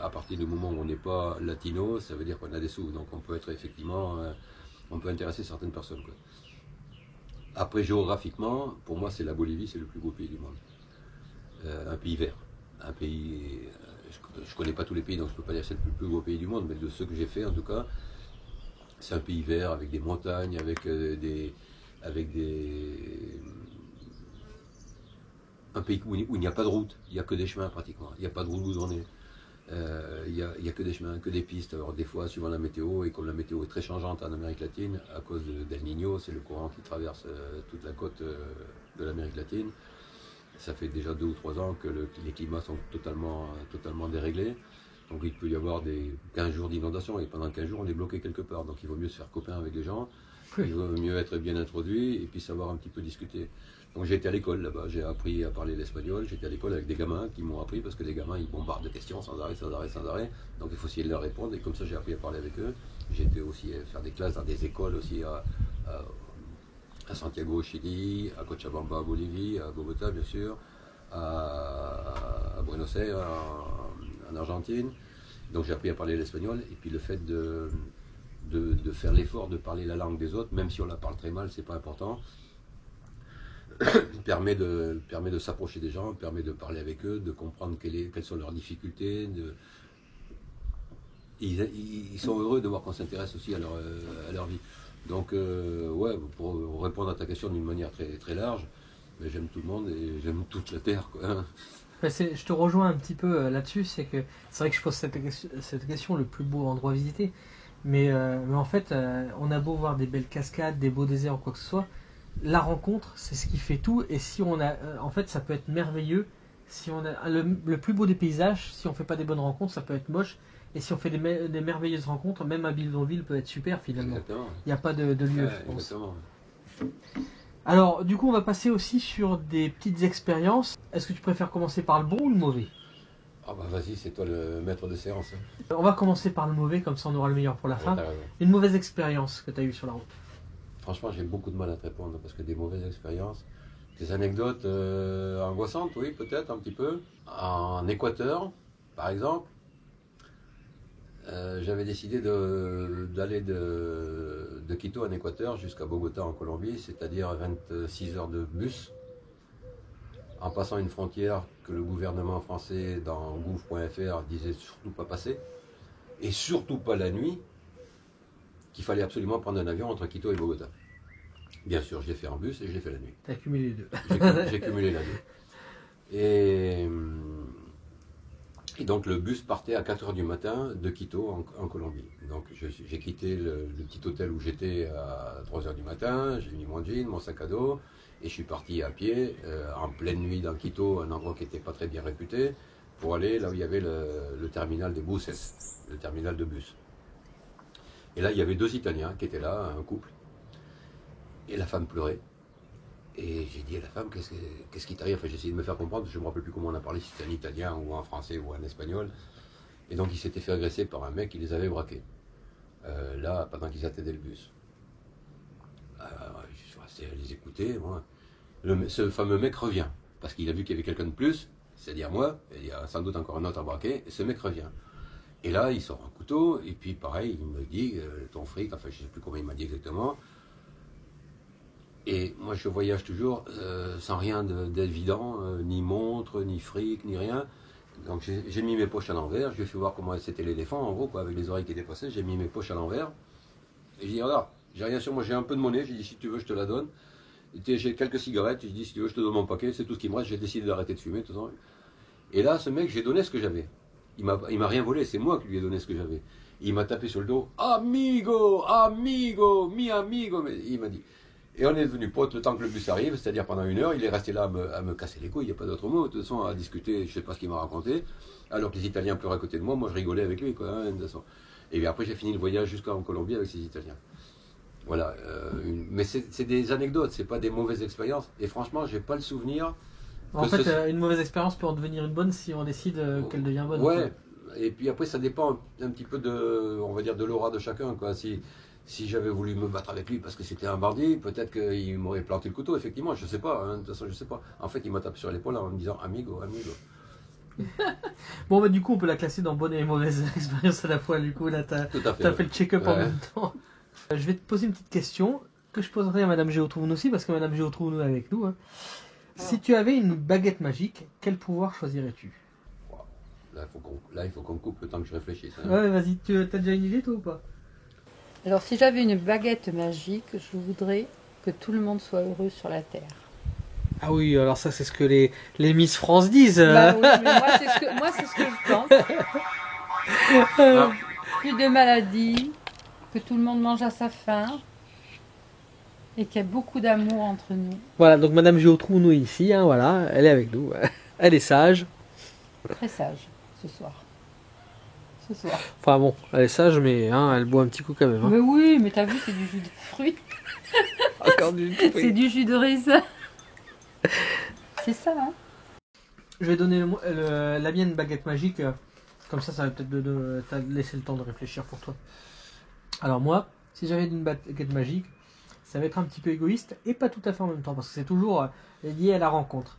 à partir du moment où on n'est pas latino, ça veut dire qu'on a des sous. Donc on peut être effectivement, on peut intéresser certaines personnes, quoi. Après, géographiquement, pour moi, c'est la Bolivie, c'est le plus beau pays du monde. Un pays vert. Un pays, je ne connais pas tous les pays, donc je ne peux pas dire que c'est le plus beau pays du monde, mais de ceux que j'ai fait, en tout cas, c'est un pays vert, avec des montagnes, avec un pays où il n'y a pas de route, il n'y a que des chemins pratiquement, il n'y a pas de route goudronnée, il n'y a que des chemins, que des pistes. Alors des fois, suivant la météo, et comme la météo est très changeante en Amérique latine, à cause d'El Niño, c'est le courant qui traverse toute la côte de l'Amérique latine, ça fait déjà 2 ou 3 ans que les climats sont totalement déréglés. Donc il peut y avoir des 15 jours d'inondation, et pendant 15 jours, on est bloqué quelque part. Donc il vaut mieux se faire copain avec les gens, il vaut mieux être bien introduit, et puis savoir un petit peu discuter. Donc j'ai été à l'école là-bas, j'ai appris à parler l'espagnol, j'étais à l'école avec des gamins qui m'ont appris, parce que les gamins ils bombardent de questions sans arrêt, donc il faut essayer de leur répondre, et comme ça j'ai appris à parler avec eux. J'ai été aussi faire des classes dans des écoles aussi à Santiago au Chili, à Cochabamba en Bolivie, à Bogota bien sûr, à Buenos Aires en Argentine. Donc j'ai appris à parler l'espagnol, et puis le fait de faire l'effort de parler la langue des autres, même si on la parle très mal, c'est pas important. permet de s'approcher des gens, permet de parler avec eux, de comprendre quelles sont leurs difficultés. Ils sont heureux de voir qu'on s'intéresse aussi à leur vie. Donc, ouais, pour répondre à ta question d'une manière très, très large, j'aime tout le monde et j'aime toute la Terre, quoi. Je te rejoins un petit peu là-dessus, c'est vrai que je pose cette question, le plus beau endroit visité, mais en fait, on a beau voir des belles cascades, des beaux déserts ou quoi que ce soit, la rencontre, c'est ce qui fait tout, et si on a, en fait, ça peut être merveilleux, si on a le plus beau des paysages, si on fait pas des bonnes rencontres, ça peut être moche, et si on fait des merveilleuses rencontres, même un bidonville peut être super finalement. Exactement. Il n'y a pas de lieu, Ouais, je pense. exactement. Alors, du coup, on va passer aussi sur des petites expériences. Est-ce que tu préfères commencer par le bon ou le mauvais? Ah bah vas-y, c'est toi le maître de séance. Hein. On va commencer par le mauvais, comme ça on aura le meilleur pour la fin. T'as raison. Une mauvaise expérience que tu as eue sur la route. Franchement, j'ai beaucoup de mal à te répondre, parce que des mauvaises expériences, des anecdotes angoissantes, oui, peut-être un petit peu. En Équateur, par exemple, j'avais décidé d'aller de Quito en Équateur jusqu'à Bogota en Colombie, c'est-à-dire 26 heures de bus, en passant une frontière que le gouvernement français dans gouv.fr disait surtout pas passer, et surtout pas la nuit, qu'il fallait absolument prendre un avion entre Quito et Bogota. Bien sûr, je l'ai fait en bus et je l'ai fait la nuit. Tu as cumulé les deux. J'ai cumulé la nuit. Et donc le bus partait à 4 h du matin de Quito en Colombie. Donc j'ai quitté le petit hôtel où j'étais à 3 h du matin, j'ai mis mon jean, mon sac à dos, et je suis parti à pied en pleine nuit dans Quito, un endroit qui n'était pas très bien réputé, pour aller là où il y avait le terminal des buses, le terminal de bus. Et là, il y avait 2 Italiens qui étaient là, un couple, et la femme pleurait. Et j'ai dit à la femme, qu'est-ce qui t'arrive? Enfin, j'ai essayé de me faire comprendre, je ne me rappelle plus comment on a parlé, si c'était un italien ou un français ou un espagnol. Et donc, ils s'étaient fait agresser par un mec qui les avait braqués. Là, pendant qu'ils attendaient le bus. Je suis resté à les écouter. Moi. Ce fameux mec revient, parce qu'il a vu qu'il y avait quelqu'un de plus, c'est-à-dire moi, et il y a sans doute encore un autre à braquer, et ce mec revient. Et là, il sort un couteau, et puis pareil, il me dit, ton fric, enfin je ne sais plus comment il m'a dit exactement. Et moi, je voyage toujours sans rien d'évident, ni montre, ni fric, ni rien. Donc j'ai mis mes poches à l'envers, je lui ai fait voir comment c'était l'éléphant, en gros, quoi, avec les oreilles qui dépassaient, j'ai mis mes poches à l'envers. Et j'ai dit, regarde, j'ai rien sur moi, j'ai un peu de monnaie, j'ai dit, si tu veux, je te la donne. J'ai quelques cigarettes, j'ai dit, si tu veux, je te donne mon paquet, c'est tout ce qui me reste, j'ai décidé d'arrêter de fumer, tout ça. Et là, ce mec, j'ai donné ce que j'avais. Il m'a rien volé, c'est moi qui lui ai donné ce que j'avais. Il m'a tapé sur le dos. Amigo, amigo, mi amigo. Mais il m'a dit. Et on est devenu potes le temps que le bus arrive, c'est-à-dire pendant 1 heure, il est resté là à me casser les couilles, il n'y a pas d'autre mot, de toute façon, à discuter, je ne sais pas ce qu'il m'a raconté, alors que les Italiens pleuraient à côté de moi, moi je rigolais avec lui, quoi, hein, de toute façon. Et puis après j'ai fini le voyage jusqu'en Colombie avec ces Italiens. Voilà, mais c'est des anecdotes, c'est pas des mauvaises expériences, et franchement, j'ai pas le souvenir. En fait, une mauvaise expérience peut en devenir une bonne si on décide qu'elle devient bonne. Ouais, et puis après ça dépend un petit peu de, on va dire, de l'aura de chacun, quoi. Si j'avais voulu me battre avec lui parce que c'était un bandit, peut-être qu'il m'aurait planté le couteau, effectivement, je sais pas, hein, de toute façon je sais pas. En fait il m'a tapé sur l'épaule en me disant amigo, amigo. Bon bah du coup on peut la classer dans bonne et mauvaise expérience à la fois, du coup là t'as fait le check-up en même temps. Je vais te poser une petite question que je poserai à Madame Géotroun aussi, parce que Madame Géotroun est avec nous. Hein. Si tu avais une baguette magique, quel pouvoir choisirais-tu? Là il faut qu'on coupe le temps que je réfléchisse. Hein. Ouais vas-y, tu as déjà une idée toi ou pas? Alors, si j'avais une baguette magique, je voudrais que tout le monde soit heureux sur la Terre. Ah oui, alors ça c'est ce que les Miss France disent. Bah oui, mais moi c'est ce que je pense. Plus de maladies, que tout le monde mange à sa faim et qu'il y ait beaucoup d'amour entre nous. Voilà, donc Madame Géotroun ici, hein, voilà, elle est avec nous. Elle est sage. Très sage ce soir. Enfin bon, elle est sage, mais hein, elle boit un petit coup quand même. Hein. Mais oui, mais t'as vu, c'est du jus de fruits. Encore du C'est du jus de raisin. C'est ça, hein. Je vais donner la mienne baguette magique, comme ça va peut-être t'as laissé le temps de réfléchir pour toi. Alors moi, si j'avais une baguette magique, ça va être un petit peu égoïste, et pas tout à fait en même temps, parce que c'est toujours lié à la rencontre.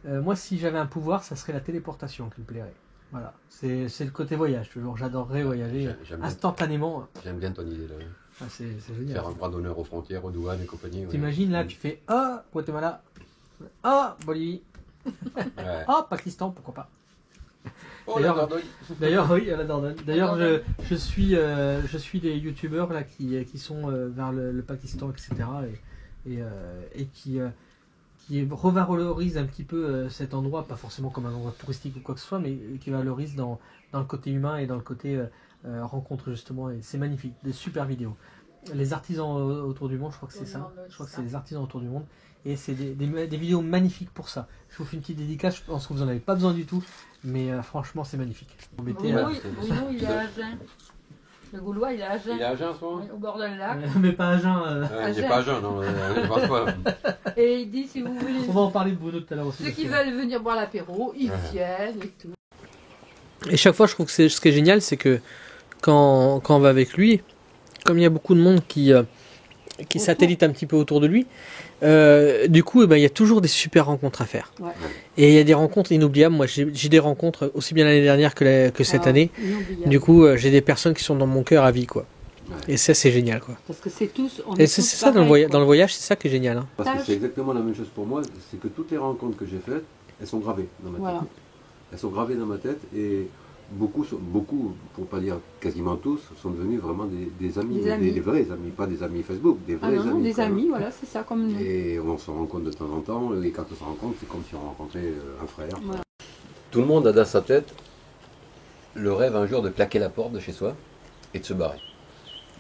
Moi, si j'avais un pouvoir, ça serait la téléportation qui me plairait. Voilà, c'est le côté voyage, toujours. J'adorerais voyager instantanément. J'aime bien ton idée là. Ah, c'est génial. Faire un bras d'honneur aux frontières, aux douanes et compagnie. T'imagines là, tu fais ah, Guatemala, ah, Bolivie, ah, Pakistan, pourquoi pas. Oh, la Dordogne. D'ailleurs, oui, à la Dordogne. D'ailleurs, je suis des youtubeurs là qui sont vers le Pakistan, etc. et qui revalorise un petit peu cet endroit, pas forcément comme un endroit touristique ou quoi que ce soit, mais qui valorise dans le côté humain et dans le côté rencontre justement, et c'est magnifique, des super vidéos. Les artisans autour du monde, je crois que c'est ça, je crois que c'est les artisans autour du monde, et c'est des vidéos magnifiques pour ça. Je vous fais une petite dédicace, je pense que vous n'en avez pas besoin du tout, mais franchement c'est magnifique. Bruno, il est à Agen. Le Gaulois, il est à Agen. Il est à Agen, ce moment? Au bord d'un lac. Mais pas à jeun. Il n'est pas à Agen, non, je pense pas. Et il dit, si vous voulez... On va en parler de Bruno tout à l'heure aussi. Ceux qui veulent venir boire l'apéro, ils viennent et tout. Et chaque fois, je trouve que ce qui est génial, c'est que quand on va avec lui, comme il y a beaucoup de monde qui satellite un petit peu autour de lui, du coup, il y a toujours des super rencontres à faire. Ouais. Et il y a des rencontres inoubliables. Moi, j'ai des rencontres aussi bien l'année dernière que cette année. Inoubliable. Du coup, j'ai des personnes qui sont dans mon cœur à vie, quoi. Ouais. Et ça, c'est génial, quoi. Parce que c'est tous. Et c'est ça dans le voyage, c'est ça qui est génial. Hein. Parce que c'est exactement la même chose pour moi. C'est que toutes les rencontres que j'ai faites, elles sont gravées dans ma tête. Elles sont gravées dans ma tête et beaucoup, pour pas dire quasiment tous, sont devenus vraiment des amis, des vrais amis, pas des amis Facebook, des vrais amis. Des amis, voilà, c'est ça comme nous. Et on se rencontre de temps en temps, et quand on se rencontre, c'est comme si on rencontrait un frère. Voilà. Tout le monde a dans sa tête le rêve un jour de claquer la porte de chez soi et de se barrer.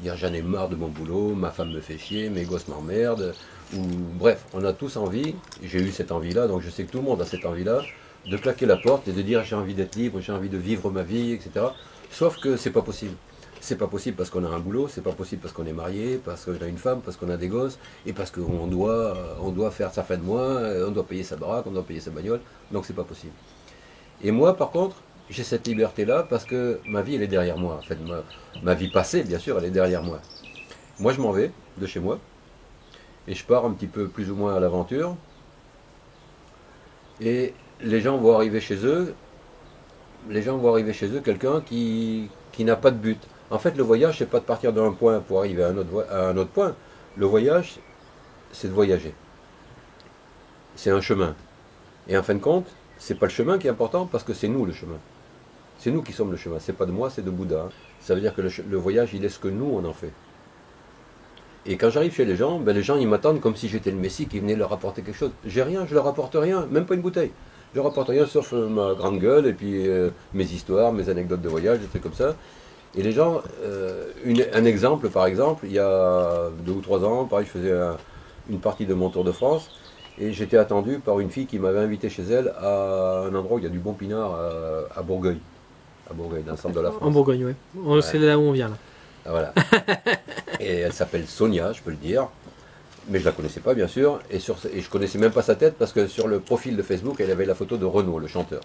Dire j'en ai marre de mon boulot, ma femme me fait chier, mes gosses m'emmerdent, ou bref, on a tous envie, j'ai eu cette envie-là, donc je sais que tout le monde a cette envie-là, de claquer la porte et de dire j'ai envie d'être libre, j'ai envie de vivre ma vie, etc. Sauf que c'est pas possible. C'est pas possible parce qu'on a un boulot, c'est pas possible parce qu'on est marié, parce qu'on a une femme, parce qu'on a des gosses, et parce qu'on doit faire sa fin de mois, on doit payer sa baraque, on doit payer sa bagnole, donc c'est pas possible. Et moi, par contre, j'ai cette liberté-là parce que ma vie, elle est derrière moi. En fait, ma vie passée, bien sûr, elle est derrière moi. Moi, je m'en vais de chez moi, et je pars un petit peu plus ou moins à l'aventure, et les gens vont arriver chez eux, quelqu'un qui n'a pas de but. En fait, le voyage, c'est pas de partir d'un point pour arriver à un autre point. Le voyage, c'est de voyager. C'est un chemin. Et en fin de compte, c'est pas le chemin qui est important parce que c'est nous le chemin. C'est nous qui sommes le chemin. C'est pas de moi, c'est de Bouddha. Ça veut dire que le voyage, il est ce que nous, on en fait. Et quand j'arrive chez les gens, les gens, ils m'attendent comme si j'étais le Messie qui venait leur apporter quelque chose. J'ai rien, je leur apporte rien, même pas une bouteille. Je leur apporte rien sauf ma grande gueule et puis mes histoires, mes anecdotes de voyage, des trucs comme ça. Et les gens, un exemple par exemple, il y a 2 ou 3 ans, pareil, je faisais une partie de mon Tour de France. Et j'étais attendu par une fille qui m'avait invité chez elle à un endroit où il y a du bon pinard à Bourgueil. À Bourgueil, dans le centre de la France. En Bourgogne, oui. Ouais. C'est là où on vient, là. Ah, voilà. Et elle s'appelle Sonia, je peux le dire. Mais je la connaissais pas, bien sûr. Et je connaissais même pas sa tête parce que sur le profil de Facebook, elle avait la photo de Renaud, le chanteur.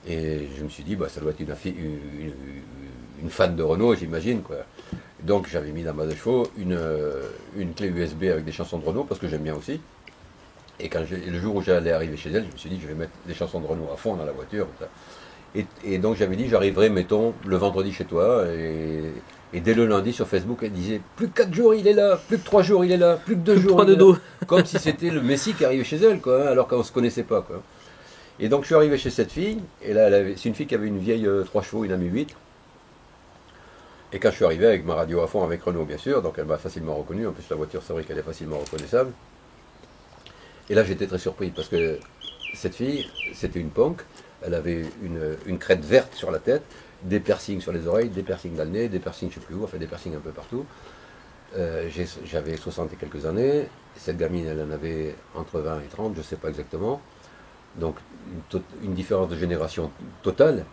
Et je me suis dit, bah, ça doit être une fan de Renaud, j'imagine, quoi. Donc j'avais mis dans ma de chevaux une clé USB avec des chansons de Renaud parce que j'aime bien aussi. Et le jour où j'allais arriver chez elle, je me suis dit, je vais mettre des chansons de Renaud à fond dans la voiture. Ça. Et donc j'avais dit, j'arriverai, mettons, le vendredi chez toi. Et dès le lundi sur Facebook, elle disait, plus que 4 jours il est là, plus que 3 jours il est là, plus que 2 jours. 3 il est de dos. là. Comme si c'était le Messie qui arrivait chez elle, quoi, hein, alors qu'on ne se connaissait pas, quoi. Et donc je suis arrivé chez cette fille, et là c'est une fille qui avait une vieille 3 chevaux, une AMI 8. Et quand je suis arrivé avec ma radio à fond, avec Renault bien sûr, donc elle m'a facilement reconnu, en plus la voiture c'est vrai qu'elle est facilement reconnaissable. Et là j'étais très surpris parce que cette fille, c'était une punk, elle avait une crête verte sur la tête, des piercings sur les oreilles, des piercings dans le nez, des piercings je ne sais plus où, enfin des piercings un peu partout. J'avais 60 et quelques années, cette gamine elle en avait entre 20 et 30, je ne sais pas exactement. Donc une différence de génération totale.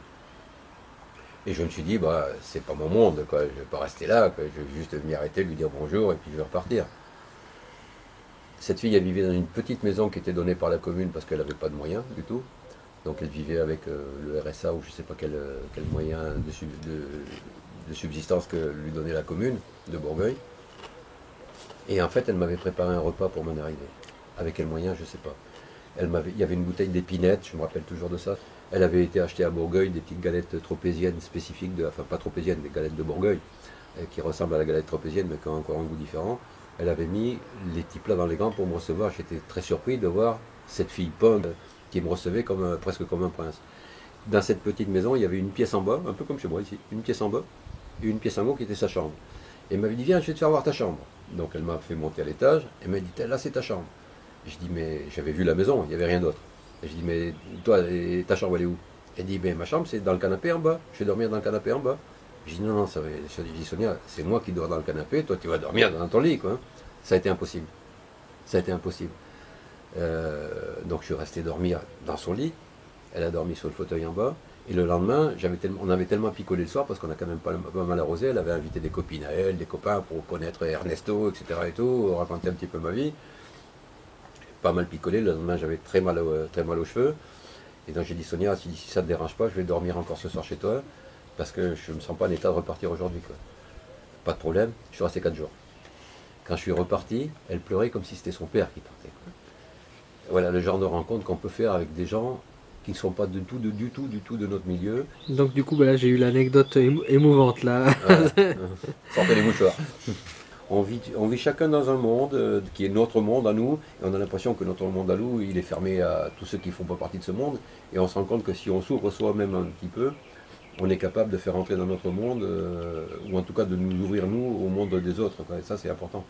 Et je me suis dit, bah, c'est pas mon monde, quoi. Je ne vais pas rester là, quoi. Je vais juste m'y arrêter, lui dire bonjour et puis je vais repartir. Cette fille, elle vivait dans une petite maison qui était donnée par la commune parce qu'elle n'avait pas de moyens du tout. Donc elle vivait avec le RSA ou je ne sais pas quel moyen de subsistance que lui donnait la commune de Bourgueil. Et en fait, elle m'avait préparé un repas pour mon arrivée. Avec quel moyen, je ne sais pas. Il y avait une bouteille d'épinettes, je me rappelle toujours de ça. Elle avait été achetée à Bourgueil des petites galettes tropéziennes spécifiques, enfin pas tropéziennes, des galettes de Bourgueil, qui ressemblent à la galette tropézienne mais qui ont encore un goût différent. Elle avait mis les petits plats dans les gants pour me recevoir. J'étais très surpris de voir cette fille punk qui me recevait presque comme un prince. Dans cette petite maison, il y avait une pièce en bas, un peu comme chez moi ici, une pièce en bas et une pièce en haut qui était sa chambre. Et elle m'avait dit, viens, je vais te faire voir ta chambre. Donc elle m'a fait monter à l'étage, elle m'a dit, là c'est ta chambre. Je dis, mais j'avais vu la maison, il n'y avait rien d'autre. Et je dis, mais toi, ta chambre, elle est où? Elle dit, ben ma chambre, c'est dans le canapé en bas. Je vais dormir dans le canapé en bas. Je dis, non, ça va. Je dis, Sonia, c'est moi qui dors dans le canapé, toi, tu vas dormir dans ton lit, quoi. Ça a été impossible. Ça a été impossible. Donc je suis resté dormir dans son lit. Elle a dormi sur le fauteuil en bas. Et le lendemain, on avait tellement picolé le soir, parce qu'on a quand même pas mal arrosé. Elle avait invité des copines à elle, des copains pour connaître Ernesto, etc. et tout, raconter un petit peu ma vie. Pas mal picolé, le lendemain j'avais très mal aux cheveux. Et donc j'ai dit, Sonia, si ça ne te dérange pas, je vais dormir encore ce soir chez toi, parce que je ne me sens pas en état de repartir aujourd'hui, quoi. Pas de problème, je suis resté 4 jours. Quand je suis reparti, elle pleurait comme si c'était son père qui partait, quoi. Voilà le genre de rencontre qu'on peut faire avec des gens qui ne sont pas du tout de notre milieu. Donc du coup, bah là j'ai eu l'anecdote émouvante là. Voilà. Sortez les mouchoirs. On vit chacun dans un monde qui est notre monde à nous, et on a l'impression que notre monde à nous, il est fermé à tous ceux qui ne font pas partie de ce monde, et on se rend compte que si on s'ouvre soi-même un petit peu, on est capable de faire entrer dans notre monde, ou en tout cas de nous ouvrir nous au monde des autres, quoi. Et ça c'est important.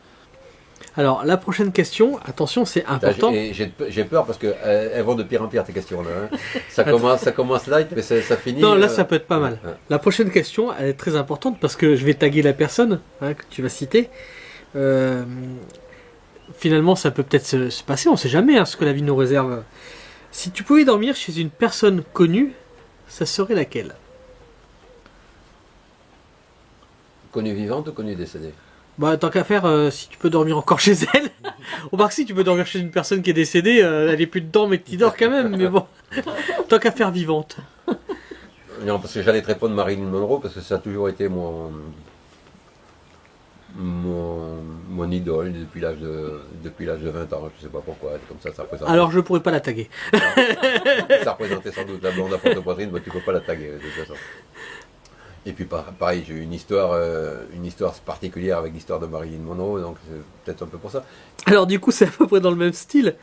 Alors la prochaine question, attention, c'est important. Et j'ai peur parce qu'elles vont de pire en pire tes questions là, hein. Ça commence light, mais ça finit. Non, là ça peut être pas mal. La prochaine question, elle est très importante parce que je vais taguer la personne que tu vas citer. Finalement, ça peut peut-être se passer, on sait jamais ce que la vie nous réserve. Si tu pouvais dormir chez une personne connue, ça serait laquelle? Connue vivante ou connue décédée? Bah, tant qu'à faire, si tu peux dormir encore chez elle. Remarque, si tu peux dormir chez une personne qui est décédée, elle est plus dedans, mais que tu dors quand même. Mais bon, tant qu'à faire vivante. Non, parce que j'allais te répondre Marilyn Monroe, parce que ça a toujours été mon idole depuis l'âge de 20 ans. Je sais pas pourquoi, comme ça représente. Alors, je pourrais pas la taguer. Ça représentait sans doute la blonde à fond de poitrine, mais tu peux pas la taguer de toute façon. Et puis pareil, j'ai eu une histoire particulière avec l'histoire de Marilyn Monroe, donc c'est peut-être un peu pour ça. Alors du coup, c'est à peu près dans le même style.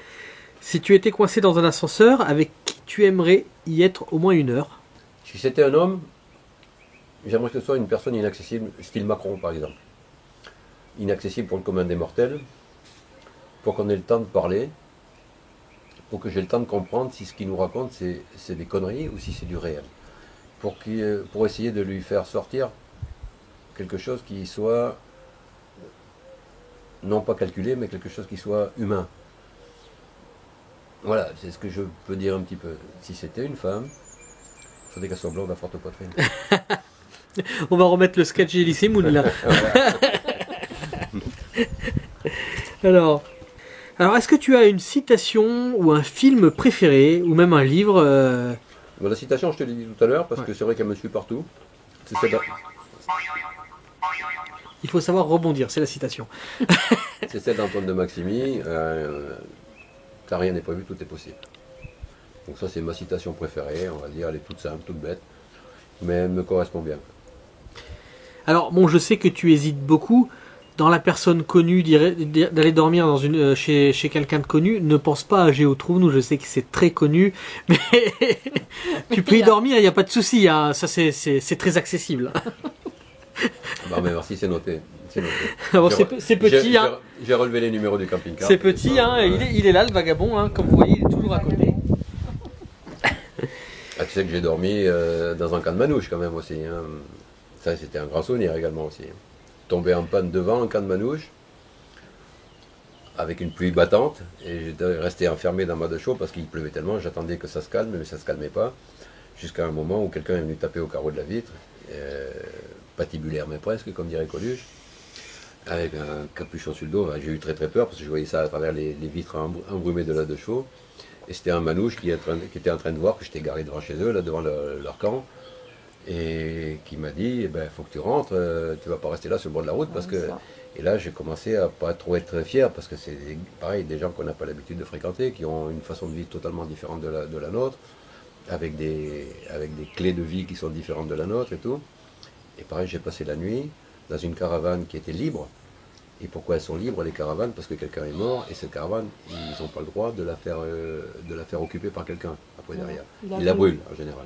Si tu étais coincé dans un ascenseur, avec qui tu aimerais y être au moins 1 heure? Si c'était un homme, j'aimerais que ce soit une personne inaccessible, style Macron par exemple. Inaccessible pour le commun des mortels, pour qu'on ait le temps de parler, pour que j'ai le temps de comprendre si ce qu'il nous raconte c'est des conneries ou si c'est du réel. Pour essayer de lui faire sortir quelque chose qui soit non pas calculé, mais quelque chose qui soit humain. Voilà, c'est ce que je peux dire un petit peu. Si c'était une femme, il faudrait qu'elle soit blonde à forte poitrine. On va remettre le sketch Elysée Moon là. Alors, est-ce que tu as une citation ou un film préféré, ou même un livre Bon, la citation, je te l'ai dit tout à l'heure, parce que c'est vrai qu'elle me suit partout. C'est celle Il faut savoir rebondir, c'est la citation. c'est celle d'Antoine de Maximi. Car rien n'est prévu, tout est possible. Donc ça, c'est ma citation préférée, on va dire. Elle est toute simple, toute bête, mais elle me correspond bien. Alors, bon, je sais que tu hésites beaucoup. Dans la personne connue, d'aller dormir chez quelqu'un de connu, ne pense pas à Géo Trouve-nous, je sais que c'est très connu, mais tu peux y dormir, il n'y a pas de souci, hein. Ça c'est très accessible. Bon, mais merci, c'est noté. C'est noté. Bon, c'est petit, hein. J'ai relevé les numéros du camping-car. C'est petit, hein. Il est là, le vagabond, hein. Comme vous voyez, il est toujours à côté. Ah, tu sais que j'ai dormi dans un camp de manouche quand même aussi. Hein. Ça, c'était un grand souvenir également aussi. Tombé en panne devant un camp de manouche, avec une pluie battante, et j'étais resté enfermé dans ma de chaud parce qu'il pleuvait tellement, j'attendais que ça se calme, mais ça ne se calmait pas, jusqu'à un moment où quelqu'un est venu taper au carreau de la vitre, patibulaire mais presque, comme dirait Coluche, avec un capuchon sur le dos. J'ai eu très très peur parce que je voyais ça à travers les vitres embrumées de la de chaud, et c'était un manouche qui était en train de voir que j'étais garé devant chez eux, là devant leur camp, et qui m'a dit, eh ben, faut que tu rentres, tu vas pas rester là sur le bord de la route, parce que... Et là, j'ai commencé à pas trop être très fier, parce que c'est pareil, des gens qu'on n'a pas l'habitude de fréquenter, qui ont une façon de vivre totalement différente de la nôtre, avec des clés de vie qui sont différentes de la nôtre et tout. Et pareil, j'ai passé la nuit dans une caravane qui était libre. Et pourquoi elles sont libres, les caravanes? Parce que quelqu'un est mort, et cette caravane, ils n'ont pas le droit de la faire occuper par quelqu'un, après derrière. Ils la brûlent, en général.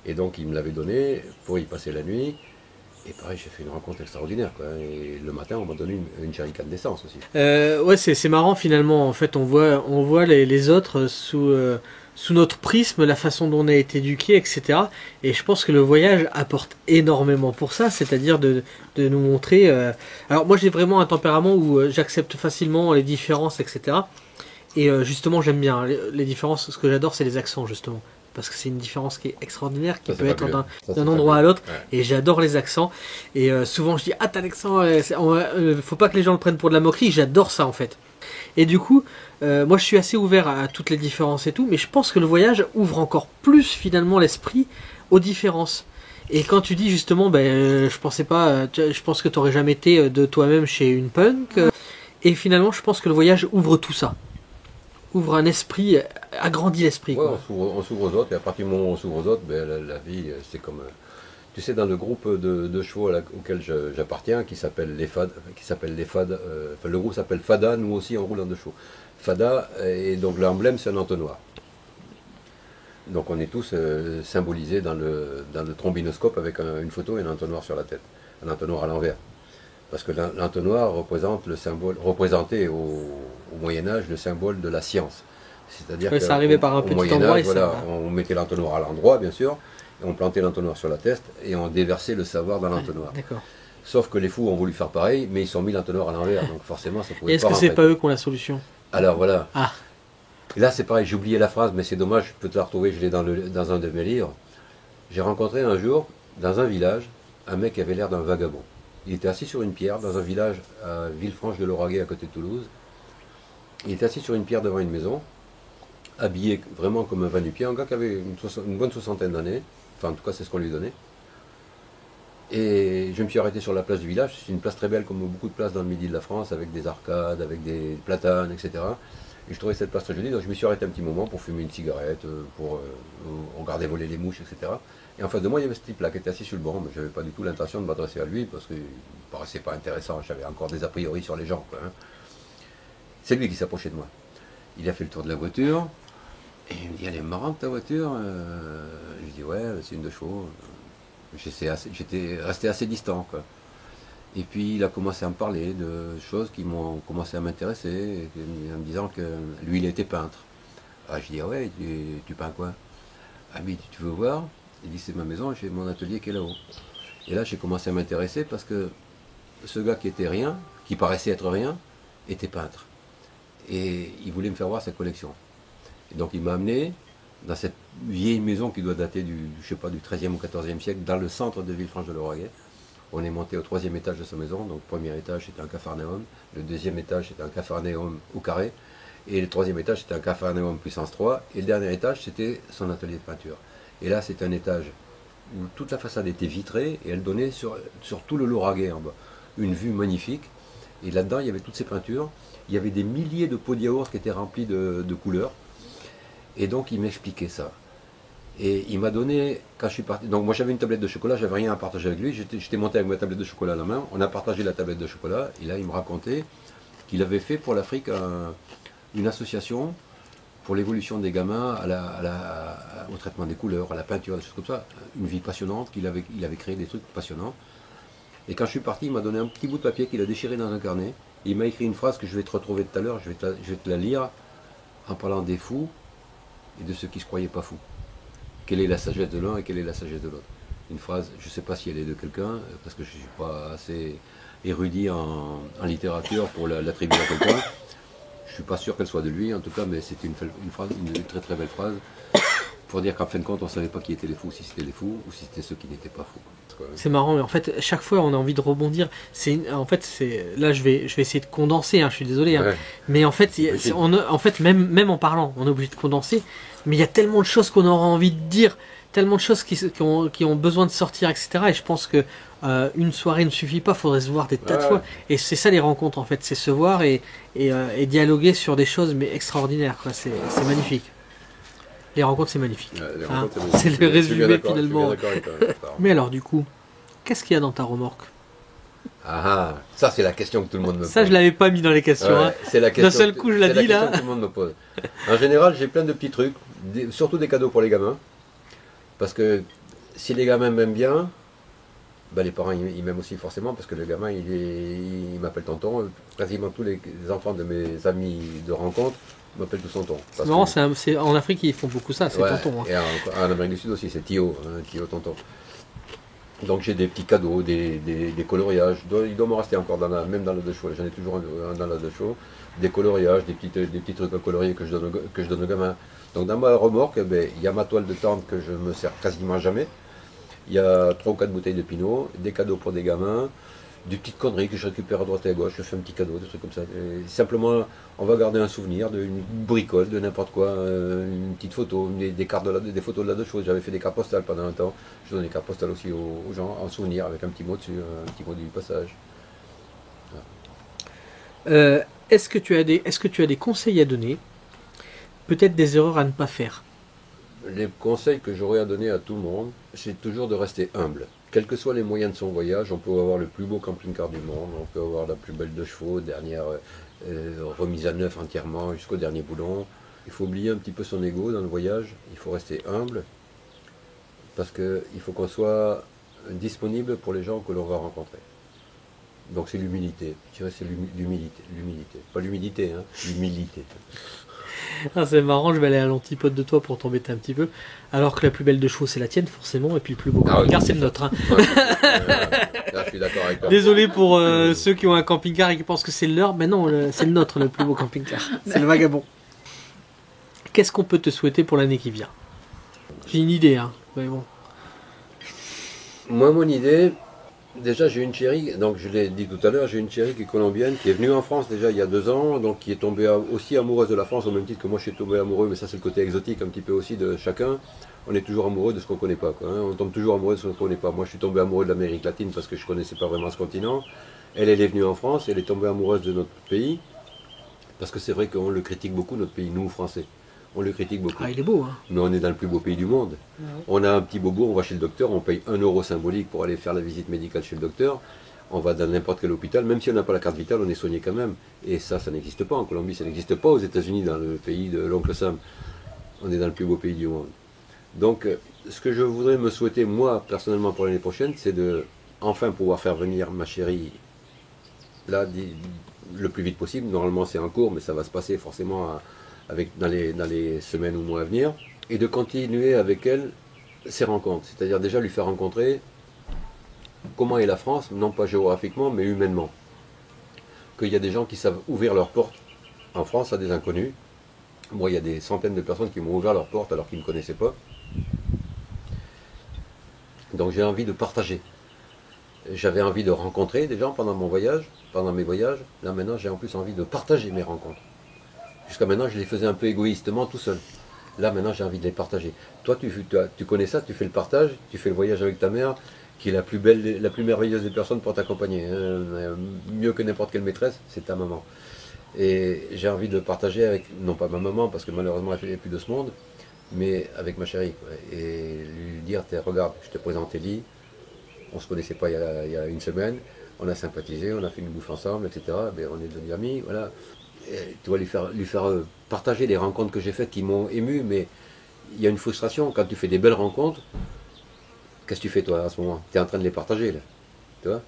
Et donc, il me l'avait donné pour y passer la nuit. Et pareil, j'ai fait une rencontre extraordinaire, quoi. Et le matin, on m'a donné une jerrycan d'essence aussi. Ouais, c'est marrant finalement. En fait, on voit les autres sous notre prisme, la façon dont on a été éduqué, etc. Et je pense que le voyage apporte énormément pour ça, c'est-à-dire de nous montrer... Alors moi, j'ai vraiment un tempérament où j'accepte facilement les différences, etc. Et justement, j'aime bien les différences. Ce que j'adore, c'est les accents, justement. Parce que c'est une différence qui est extraordinaire, qui peut être d'un endroit à l'autre, ouais. Et j'adore les accents, et souvent je dis, ah t'as l'accent, faut pas que les gens le prennent pour de la moquerie, j'adore ça en fait. Et du coup, moi je suis assez ouvert à toutes les différences et tout, mais je pense que le voyage ouvre encore plus finalement l'esprit aux différences. Et quand tu dis justement, je pensais pas, je pense que t'aurais jamais été de toi-même chez une punk, et finalement je pense que le voyage ouvre tout ça. Ouvre un esprit, agrandit l'esprit. Ouais, on s'ouvre aux autres, et à partir du moment où on s'ouvre aux autres, la vie, c'est comme... tu sais, dans le groupe de chevaux auquel j'appartiens, qui s'appelle les Fada, le groupe s'appelle Fada, nous aussi on roule dans deux chevaux. Fada, et donc l'emblème c'est un entonnoir. Donc on est tous symbolisés dans le trombinoscope avec une photo et un entonnoir sur la tête. Un entonnoir à l'envers. Parce que l'entonnoir représentait au Moyen-Âge le symbole de la science. C'est-à-dire que ça arrivait par un petit endroit. On mettait l'entonnoir à l'endroit, bien sûr, et on plantait l'entonnoir sur la tête, et on déversait le savoir dans l'entonnoir. D'accord. Sauf que les fous ont voulu faire pareil, mais ils ont mis l'entonnoir à l'envers, donc forcément ça pouvait pas. Est-ce que c'est pas eux qui ont la solution? Alors voilà. Ah. Et là c'est pareil, j'ai oublié la phrase, mais c'est dommage, je peux te la retrouver, je l'ai dans un de mes livres. J'ai rencontré un jour, dans un village, un mec qui avait l'air d'un vagabond. Il était assis sur une pierre dans un village à Villefranche de Lauragais à côté de Toulouse. Il était assis sur une pierre devant une maison, habillé vraiment comme un va-nu-pied, un gars qui avait une bonne soixantaine d'années, enfin en tout cas c'est ce qu'on lui donnait. Et je me suis arrêté sur la place du village, c'est une place très belle comme beaucoup de places dans le midi de la France, avec des arcades, avec des platanes, etc. Et je trouvais cette place très jolie, donc je me suis arrêté un petit moment pour fumer une cigarette, pour regarder voler les mouches, etc. Et en face de moi, il y avait ce type-là qui était assis sur le banc, mais je n'avais pas du tout l'intention de m'adresser à lui, parce qu'il ne paraissait pas intéressant, j'avais encore des a priori sur les gens, quoi, hein. C'est lui qui s'approchait de moi. Il a fait le tour de la voiture, et il me dit, elle est marrante ta voiture. Je dis, ouais, c'est une de chevaux. J'étais resté assez distant, quoi. Et puis il a commencé à me parler de choses qui m'ont commencé à m'intéresser, en me disant que lui il était peintre. Ah, je dis, ah ouais, tu peins quoi? Ah mais tu veux voir? Il dit, c'est ma maison, j'ai mon atelier qui est là-haut. Et là j'ai commencé à m'intéresser parce que ce gars qui était rien, qui paraissait être rien, était peintre. Et il voulait me faire voir sa collection. Et donc il m'a amené dans cette vieille maison qui doit dater je sais pas, du 13e ou 14e siècle, dans le centre de Villefranche-de-Lauragais. On est monté au 3e étage de sa maison. Donc le premier étage c'était un capharnaüm, le 2e étage c'était un capharnaüm au carré, et le 3e étage c'était un capharnaüm puissance 3, et le dernier étage c'était son atelier de peinture. Et là c'est un étage où toute la façade était vitrée et elle donnait sur tout le Lauragais en bas. Une vue magnifique. Et là-dedans il y avait toutes ces peintures. Il y avait des milliers de pots de yaourt qui étaient remplis de couleurs. Et donc il m'expliquait ça. Et il m'a donné, quand je suis parti, donc moi j'avais une tablette de chocolat, j'avais rien à partager avec lui, j'étais monté avec ma tablette de chocolat à la main, on a partagé la tablette de chocolat, et là il me racontait qu'il avait fait pour l'Afrique une association pour l'évolution des gamins au traitement des couleurs, à la peinture, des choses comme ça, une vie passionnante, il avait créé des trucs passionnants. Et quand je suis parti, il m'a donné un petit bout de papier qu'il a déchiré dans un carnet, et il m'a écrit une phrase que je vais te retrouver tout à l'heure, je vais te la lire, en parlant des fous et de ceux qui ne se croyaient pas fous. Quelle est la sagesse de l'un et quelle est la sagesse de l'autre. Une phrase, je ne sais pas si elle est de quelqu'un, parce que je ne suis pas assez érudit en littérature pour l'attribuer à quelqu'un. Je ne suis pas sûr qu'elle soit de lui, en tout cas, mais c'était une très très belle phrase, pour dire qu'en fin de compte, on ne savait pas qui étaient les fous, si c'était les fous ou si c'était ceux qui n'étaient pas fous. C'est marrant, mais en fait, chaque fois, on a envie de rebondir. Là, je vais essayer de condenser. Je suis désolé, Ouais. mais en fait, même en parlant, on est obligé de condenser. Mais il y a tellement de choses qu'on aura envie de dire, tellement de choses qui ont besoin de sortir, etc. Et je pense que une soirée ne suffit pas. Il faudrait se voir des tas de fois. Et c'est ça les rencontres, en fait, c'est se voir et dialoguer sur des choses, mais extraordinaires. Quoi. C'est magnifique. Les rencontres, c'est magnifique. Les Hein, rencontres, c'est le résumé, je suis bien finalement. d'accord avec toi. Mais alors, du coup, qu'est-ce qu'il y a dans ta remorque? Ah, ça c'est la question que tout le monde me pose. Ça, je l'avais pas mis dans les questions. Ouais, hein. c'est la question. D'un seul coup, je l'ai c'est la dit, question là. que tout le monde me pose. En général, j'ai plein de petits trucs, surtout des cadeaux pour les gamins. Parce que si les gamins m'aiment bien, ben les parents ils m'aiment aussi forcément, parce que le gamin il m'appelle tonton. Quasiment tous les enfants de mes amis de rencontre m'appellent tous tonton. C'est marrant, en Afrique, ils font beaucoup ça, c'est Ouais, tonton. Hein. Et en Amérique du Sud aussi, c'est Tio, Tio tonton. Donc j'ai des petits cadeaux, des coloriages. Il doit me rester encore même dans le de show. J'en ai toujours un dans le de show. Des coloriages, des petits trucs à colorier que je donne aux gamins. Donc dans ma remorque, il y a ma toile de tente que je me sers quasiment jamais. Il y a 3 ou 4 bouteilles de pinot, des cadeaux pour des gamins, des petites conneries que je récupère à droite et à gauche. Je fais un petit cadeau, des trucs comme ça. Et simplement, on va garder un souvenir d'une bricole, de n'importe quoi, une petite photo, des cartes des photos de la deux choses. J'avais fait des cartes postales pendant un temps. Je donne des cartes postales aussi aux gens en souvenir avec un petit mot dessus, un petit mot du passage. Est-ce que tu as des conseils à donner? Peut-être des erreurs à ne pas faire? Les conseils que j'aurais à donner à tout le monde, c'est toujours de rester humble. Quels que soient les moyens de son voyage, on peut avoir le plus beau camping-car du monde, on peut avoir la plus belle de chevaux, dernière remise à neuf entièrement, jusqu'au dernier boulon. Il faut oublier un petit peu son ego dans le voyage, il faut rester humble, parce qu'il faut qu'on soit disponible pour les gens que l'on va rencontrer. Donc c'est l'humilité, je dirais c'est l'humilité. Pas l'humidité, hein, l'humilité. Ah, c'est marrant, je vais aller à l'antipode de toi pour t'embêter un petit peu. Alors que la plus belle de chevaux, c'est la tienne, forcément, et puis le plus beau camping-car, c'est le nôtre. Hein. Là, je suis d'accord avec toi. Désolé pour ceux qui ont un camping-car et qui pensent que c'est le leur, mais non, c'est le nôtre, le plus beau camping-car. C'est le vagabond. Qu'est-ce qu'on peut te souhaiter pour l'année qui vient? J'ai une idée, hein, mais bon. Moi, mon idée, déjà j'ai une chérie, donc je l'ai dit tout à l'heure, j'ai une chérie qui est colombienne, qui est venue en France déjà il y a 2 ans, donc qui est tombée aussi amoureuse de la France, au même titre que moi je suis tombé amoureux, mais ça c'est le côté exotique un petit peu aussi de chacun. On est toujours amoureux de ce qu'on ne connaît pas, quoi, hein. On tombe toujours amoureux de ce qu'on ne connaît pas. Moi je suis tombé amoureux de l'Amérique latine parce que je ne connaissais pas vraiment ce continent. Elle est venue en France, elle est tombée amoureuse de notre pays, parce que c'est vrai qu'on le critique beaucoup, notre pays, nous Français. On le critique beaucoup. Ah, il est beau, hein. Mais on est dans le plus beau pays du monde. Ouais. On a un petit bobo, on va chez le docteur, on paye 1 euro symbolique pour aller faire la visite médicale chez le docteur. On va dans n'importe quel hôpital, même si on n'a pas la carte vitale, on est soigné quand même. Et ça n'existe pas en Colombie, ça n'existe pas aux États-Unis, dans le pays de l'oncle Sam. On est dans le plus beau pays du monde. Donc, ce que je voudrais me souhaiter, moi, personnellement, pour l'année prochaine, c'est de enfin pouvoir faire venir ma chérie, là, le plus vite possible. Normalement, c'est en cours, mais ça va se passer forcément dans les semaines ou mois à venir, et de continuer avec elle ces rencontres, c'est-à-dire déjà lui faire rencontrer comment est la France, non pas géographiquement, mais humainement. Qu'il y a des gens qui savent ouvrir leurs portes en France à des inconnus. Moi, il y a des centaines de personnes qui m'ont ouvert leurs portes alors qu'ils ne me connaissaient pas. Donc j'ai envie de partager. J'avais envie de rencontrer des gens pendant mon voyage, pendant mes voyages. Là maintenant, j'ai en plus envie de partager mes rencontres. Jusqu'à maintenant, je les faisais un peu égoïstement tout seul. Là maintenant, j'ai envie de les partager. Toi, tu connais ça, tu fais le partage, tu fais le voyage avec ta mère, qui est la plus belle, la plus merveilleuse des personnes pour t'accompagner. Mieux que n'importe quelle maîtresse, c'est ta maman. Et j'ai envie de le partager avec, non pas ma maman, parce que malheureusement elle fait plus de ce monde, mais avec ma chérie. Quoi. Et lui dire, regarde, je te présente Elie, on ne se connaissait pas il y a une semaine, on a sympathisé, on a fait une bouffe ensemble, etc. Mais on est devenus amis, voilà. Et tu vois, lui faire partager les rencontres que j'ai faites qui m'ont ému, mais il y a une frustration. Quand tu fais des belles rencontres, qu'est-ce que tu fais toi à ce moment? Tu es en train de les partager, là. Tu vois?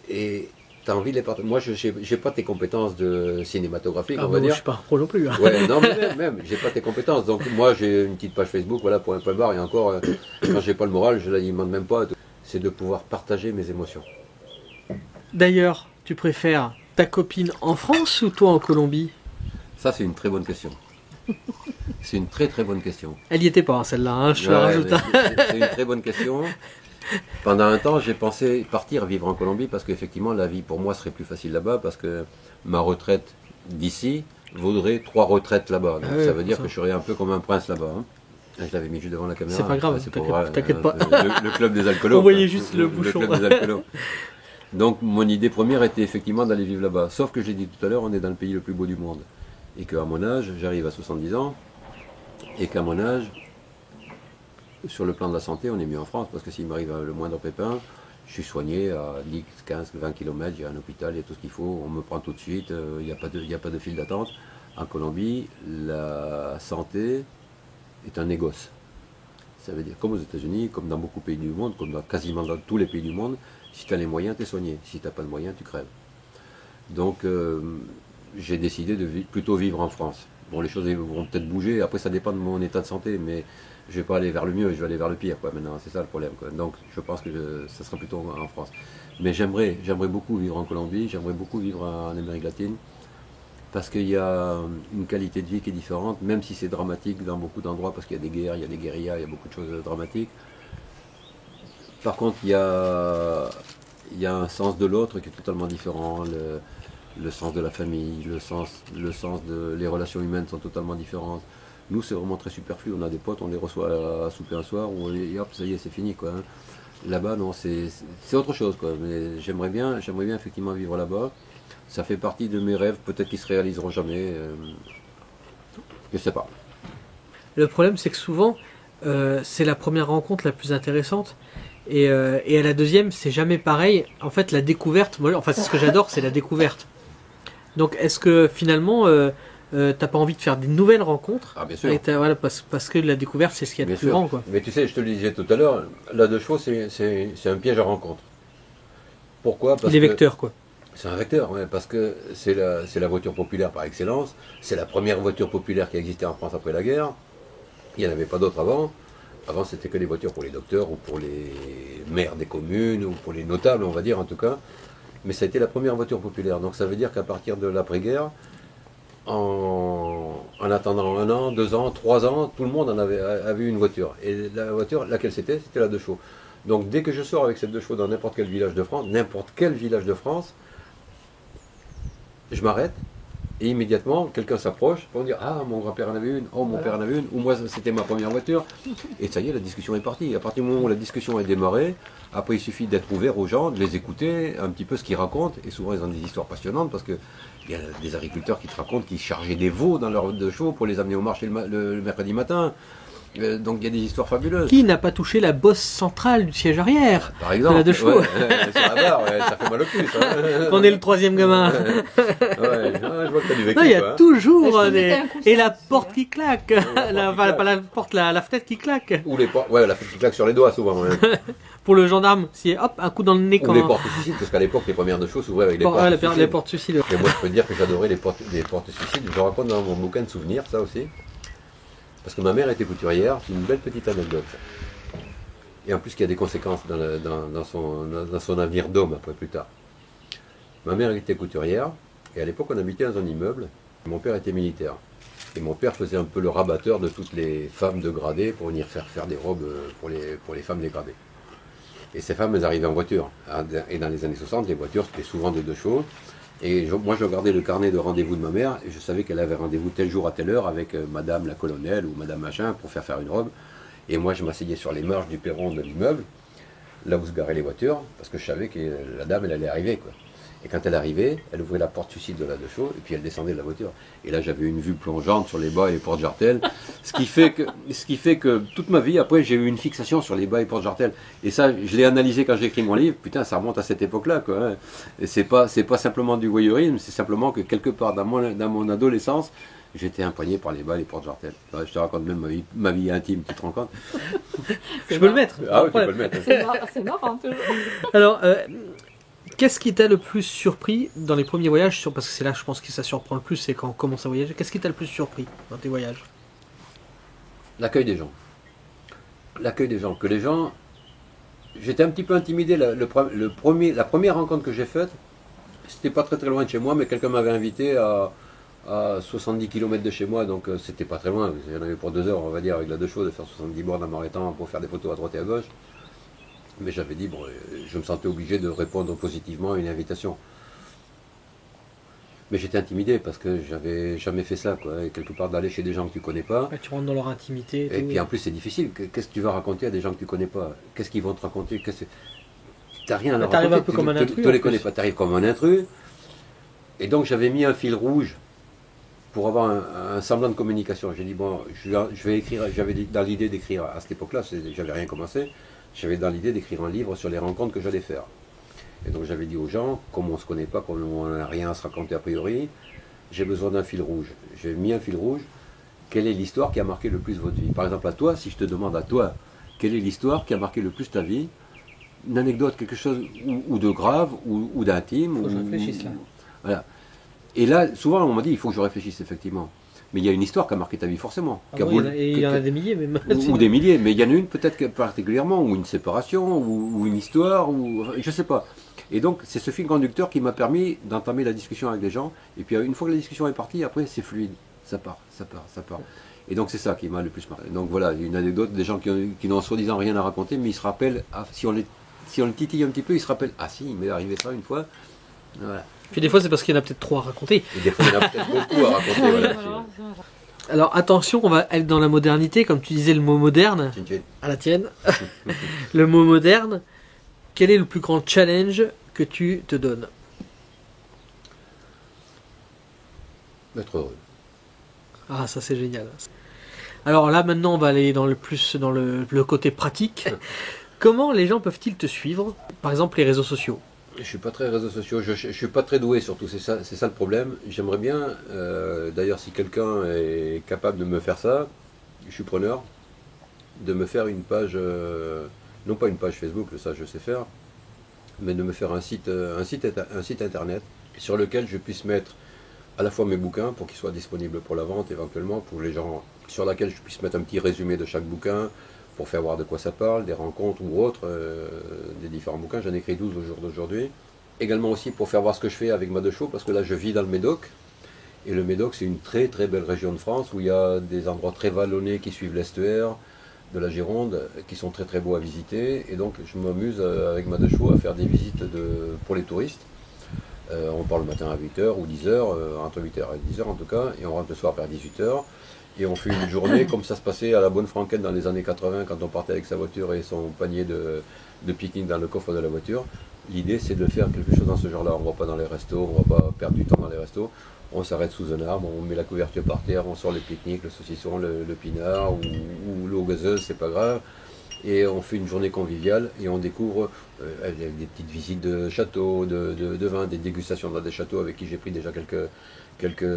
Et tu as envie de les partager. Moi, je n'ai pas tes compétences de cinématographique, on va dire. Je suis pas un pro non plus. Hein. Ouais, non, mais même j'ai pas tes compétences. Donc moi, j'ai une petite page Facebook, voilà, pour un point barre, et encore, quand j'ai pas le moral, je l'alimente même pas. C'est de pouvoir partager mes émotions. D'ailleurs, tu préfères ta copine en France ou toi en Colombie? Ça, c'est une très bonne question. C'est une très très bonne question. Elle y était pas, hein, celle-là, hein, je te la rajoute. C'est une très bonne question. Pendant un temps, j'ai pensé partir vivre en Colombie parce qu'effectivement, la vie pour moi serait plus facile là-bas parce que ma retraite d'ici vaudrait 3 retraites là-bas. Donc ça veut dire que je serais un peu comme un prince là-bas. Hein. Je l'avais mis juste devant la caméra. C'est pas grave, t'inquiète pas. Le club des alcoolos. On voyait juste le bouchon. Le club des alcoolos. Donc mon idée première était effectivement d'aller vivre là-bas. Sauf que j'ai dit tout à l'heure, on est dans le pays le plus beau du monde. Et qu'à mon âge, j'arrive à 70 ans, et qu'à mon âge, sur le plan de la santé, on est mieux en France, parce que s'il m'arrive le moindre pépin, je suis soigné à 10, 15, 20 km, j'ai un hôpital, il y a tout ce qu'il faut, on me prend tout de suite, il n'y a pas de file d'attente. En Colombie, la santé est un négoce. Ça veut dire, comme aux États-Unis, comme dans beaucoup de pays du monde, comme quasiment dans tous les pays du monde, si tu as les moyens, tu es soigné. Si tu n'as pas de moyens, tu crèves. Donc, j'ai décidé de plutôt vivre en France. Bon, les choses vont peut-être bouger, après ça dépend de mon état de santé, mais je ne vais pas aller vers le mieux, je vais aller vers le pire, quoi, maintenant, c'est ça le problème, quoi. Donc, je pense que ça sera plutôt en France. Mais j'aimerais beaucoup vivre en Colombie, j'aimerais beaucoup vivre en Amérique latine, parce qu'il y a une qualité de vie qui est différente, même si c'est dramatique dans beaucoup d'endroits, parce qu'il y a des guerres, il y a des guérillas, il y a beaucoup de choses dramatiques. Par contre, il y a un sens de l'autre qui est totalement différent, le sens de la famille, le sens les relations humaines sont totalement différentes. Nous, c'est vraiment très superflu, on a des potes, on les reçoit à souper un soir, et hop, ça y est, c'est fini, quoi. Hein. Là-bas, non, c'est autre chose, quoi. Mais j'aimerais bien effectivement vivre là-bas. Ça fait partie de mes rêves, peut-être qu'ils se réaliseront jamais. Je sais pas. Le problème, c'est que souvent, c'est la première rencontre la plus intéressante. Et à la deuxième, c'est jamais pareil. En fait, la découverte, c'est ce que j'adore, c'est la découverte. Donc, est-ce que finalement, t'as pas envie de faire des nouvelles rencontres? Ah, bien sûr. Voilà, parce que la découverte, c'est ce qu'il y a de plus grand, quoi. Mais tu sais, je te le disais tout à l'heure, la deux chevaux, c'est un piège à rencontre. Pourquoi? Parce Il est vecteur, quoi. C'est un vecteur, ouais, parce que c'est la voiture populaire par excellence. C'est la première voiture populaire qui a existé en France après la guerre. Il n'y en avait pas d'autres avant. Avant, c'était que les voitures pour les docteurs ou pour les maires des communes ou pour les notables, on va dire en tout cas. Mais ça a été la première voiture populaire. Donc ça veut dire qu'à partir de l'après-guerre, en attendant 1 an, 2 ans, 3 ans, tout le monde avait une voiture. Et la voiture, laquelle c'était? C'était la 2 chevaux. Donc dès que je sors avec cette 2 chevaux dans n'importe quel village de France, je m'arrête. Et immédiatement, quelqu'un s'approche pour dire « Ah, mon grand-père en avait une, oh, mon père en avait une, ou moi, c'était ma première voiture. » Et ça y est, la discussion est partie. À partir du moment où la discussion est démarrée, après, il suffit d'être ouvert aux gens, de les écouter, un petit peu ce qu'ils racontent. Et souvent, ils ont des histoires passionnantes parce qu'il y a des agriculteurs qui te racontent qu'ils chargeaient des veaux dans leurs 2 chevaux pour les amener au marché le mercredi matin. Donc il y a des histoires fabuleuses. Qui n'a pas touché la bosse centrale du siège arrière? Par exemple, de la 2 chevaux. Sur la barre, ça fait mal au cul. On est le 3e gamin. Je vois que t'as du vécu. Non, il y a toujours des... Et la porte qui claque. Pas la porte, la fenêtre qui claque. Ou les portes, ouais, la fenêtre qui claque sur les doigts souvent. Ouais. Pour le gendarme, si hop, un coup dans le nez quand même. Ou les portes suicides, parce qu'à l'époque, les premières 2 chevaux s'ouvraient avec les portes suicides. Et moi, je peux te dire que j'adorais les portes suicides. Je raconte dans mon bouquin de souvenirs, ça aussi. Parce que ma mère était couturière, c'est une belle petite anecdote. Et en plus, qu'il y a des conséquences dans son avenir d'homme, après, plus tard. Ma mère était couturière, et à l'époque, on habitait dans un immeuble. Mon père était militaire. Et mon père faisait un peu le rabatteur de toutes les femmes dégradées pour venir faire des robes pour les femmes dégradées. Et ces femmes, elles arrivaient en voiture. Et dans les années 60, les voitures, c'était souvent de 2 chevaux. Et moi, je regardais le carnet de rendez-vous de ma mère, et je savais qu'elle avait rendez-vous tel jour à telle heure avec madame la colonelle ou madame machin pour faire une robe. Et moi, je m'asseyais sur les marches du perron de l'immeuble, là où se garaient les voitures, parce que je savais que la dame, elle allait arriver, quoi. Et quand elle arrivait, elle ouvrait la porte suicide de la de chaux, et puis elle descendait de la voiture. Et là, j'avais une vue plongeante sur les bas et les portes jartelles, ce qui fait que toute ma vie, après, j'ai eu une fixation sur les bas et portes jartelles. Et ça, je l'ai analysé quand j'ai écrit mon livre. Putain, ça remonte à cette époque-là, quoi. Hein. Et c'est pas simplement du voyeurisme, c'est simplement que quelque part dans mon adolescence, j'étais empoigné par les bas et les portes jartelles. Je te raconte même ma vie intime, tu te rends compte? Je peux le mettre. Ah oui, tu peux le mettre. C'est marrant, toujours. Alors, qu'est-ce qui t'a le plus surpris dans les premiers voyages, parce que c'est là, je pense que ça surprend le plus, c'est quand on commence à voyager. Qu'est-ce qui t'a le plus surpris dans tes voyages? L'accueil des gens. L'accueil des gens. Que les gens... J'étais un petit peu intimidé. La première rencontre que j'ai faite, c'était pas très loin de chez moi, mais quelqu'un m'avait invité à 70 km de chez moi, donc c'était pas très loin. J'en avais pour 2 heures, on va dire, avec la deux chevaux, de faire 70 bornes en m'arrêtant pour faire des photos à droite et à gauche. Mais j'avais dit, bon, je me sentais obligé de répondre positivement à une invitation. Mais j'étais intimidé parce que j'avais jamais fait ça, quoi. Et quelque part d'aller chez des gens que tu connais pas. Ouais, tu rentres dans leur intimité. Et puis en plus c'est difficile. Qu'est-ce que tu vas raconter à des gens que tu connais pas? Qu'est-ce qu'ils vont te raconter? T'as rien à leur raconter. T'arrives un peu comme un intrus. Tu les connais pas, t'arrives comme un intrus. Et donc j'avais mis un fil rouge pour avoir un semblant de communication. J'ai dit, bon, je vais écrire, j'avais dans l'idée d'écrire, à cette époque-là, j'avais rien commencé, j'avais dans l'idée d'écrire un livre sur les rencontres que j'allais faire. Et donc j'avais dit aux gens, comme on ne se connaît pas, comme on n'a rien à se raconter a priori, j'ai besoin d'un fil rouge. J'ai mis un fil rouge, quelle est l'histoire qui a marqué le plus votre vie? Par exemple à toi, si je te demande à toi, quelle est l'histoire qui a marqué le plus ta vie? Une anecdote, quelque chose ou de grave, ou d'intime. Faut que je réfléchisse là. Voilà. Et là, souvent, on m'a dit, il faut que je réfléchisse, effectivement. Mais il y a une histoire qui a marqué ta vie, forcément. Ah bon, il y en a des milliers, même. Ou des milliers, mais il y en a une peut-être particulièrement, ou une séparation, ou une histoire, ou je sais pas. Et donc, c'est ce fil conducteur qui m'a permis d'entamer la discussion avec les gens. Et puis, une fois que la discussion est partie, après, c'est fluide. Ça part. Et donc, c'est ça qui m'a le plus marqué. Donc, voilà, une anecdote des gens qui n'ont soi-disant rien à raconter, mais ils se rappellent, si on le titille un petit peu, ils se rappellent, ah si, il m'est arrivé ça une fois. Voilà. Puis des fois, c'est parce qu'il y en a peut-être trop à raconter. Et des fois, il y en a peut-être beaucoup à raconter. Voilà. Alors attention, on va être dans la modernité, comme tu disais, le mot moderne, Tchin, tchin. à la tienne. Le mot moderne, quel est le plus grand challenge que tu te donnes? Être heureux. Ah, ça c'est génial. Alors là, maintenant, on va aller dans le côté pratique. Comment les gens peuvent-ils te suivre? Par exemple, les réseaux sociaux. Je suis pas très réseaux sociaux, je suis pas très doué surtout, c'est ça le problème. J'aimerais bien, d'ailleurs si quelqu'un est capable de me faire ça, je suis preneur, de me faire une page, non pas une page Facebook, ça je sais faire, mais de me faire un site internet sur lequel je puisse mettre à la fois mes bouquins pour qu'ils soient disponibles pour la vente éventuellement, pour les gens, sur laquelle je puisse mettre un petit résumé de chaque bouquin, pour faire voir de quoi ça parle, des rencontres ou autres, des différents bouquins. J'en ai écrit 12 au jour d'aujourd'hui. Également aussi pour faire voir ce que je fais avec ma de chaux, parce que là je vis dans le Médoc. Et le Médoc c'est une très très belle région de France où il y a des endroits très vallonnés qui suivent l'estuaire de la Gironde, qui sont très très beaux à visiter. Et donc je m'amuse avec ma de chaux à faire des visites pour les touristes. On part le matin à 8h ou 10h, entre 8h et 10h en tout cas, et on rentre le soir vers 18h. Et on fait une journée comme ça se passait à la bonne franquette dans les années 80 quand on partait avec sa voiture et son panier de pique-nique dans le coffre de la voiture. L'idée c'est de faire quelque chose dans ce genre-là. On ne va pas dans les restos, on ne va pas perdre du temps dans les restos. On s'arrête sous un arbre, on met la couverture par terre, on sort le pique-nique, le saucisson, le pinard ou l'eau gazeuse, c'est pas grave. Et on fait une journée conviviale et on découvre avec des petites visites de châteaux, de vins, des dégustations dans des châteaux avec qui j'ai pris déjà quelques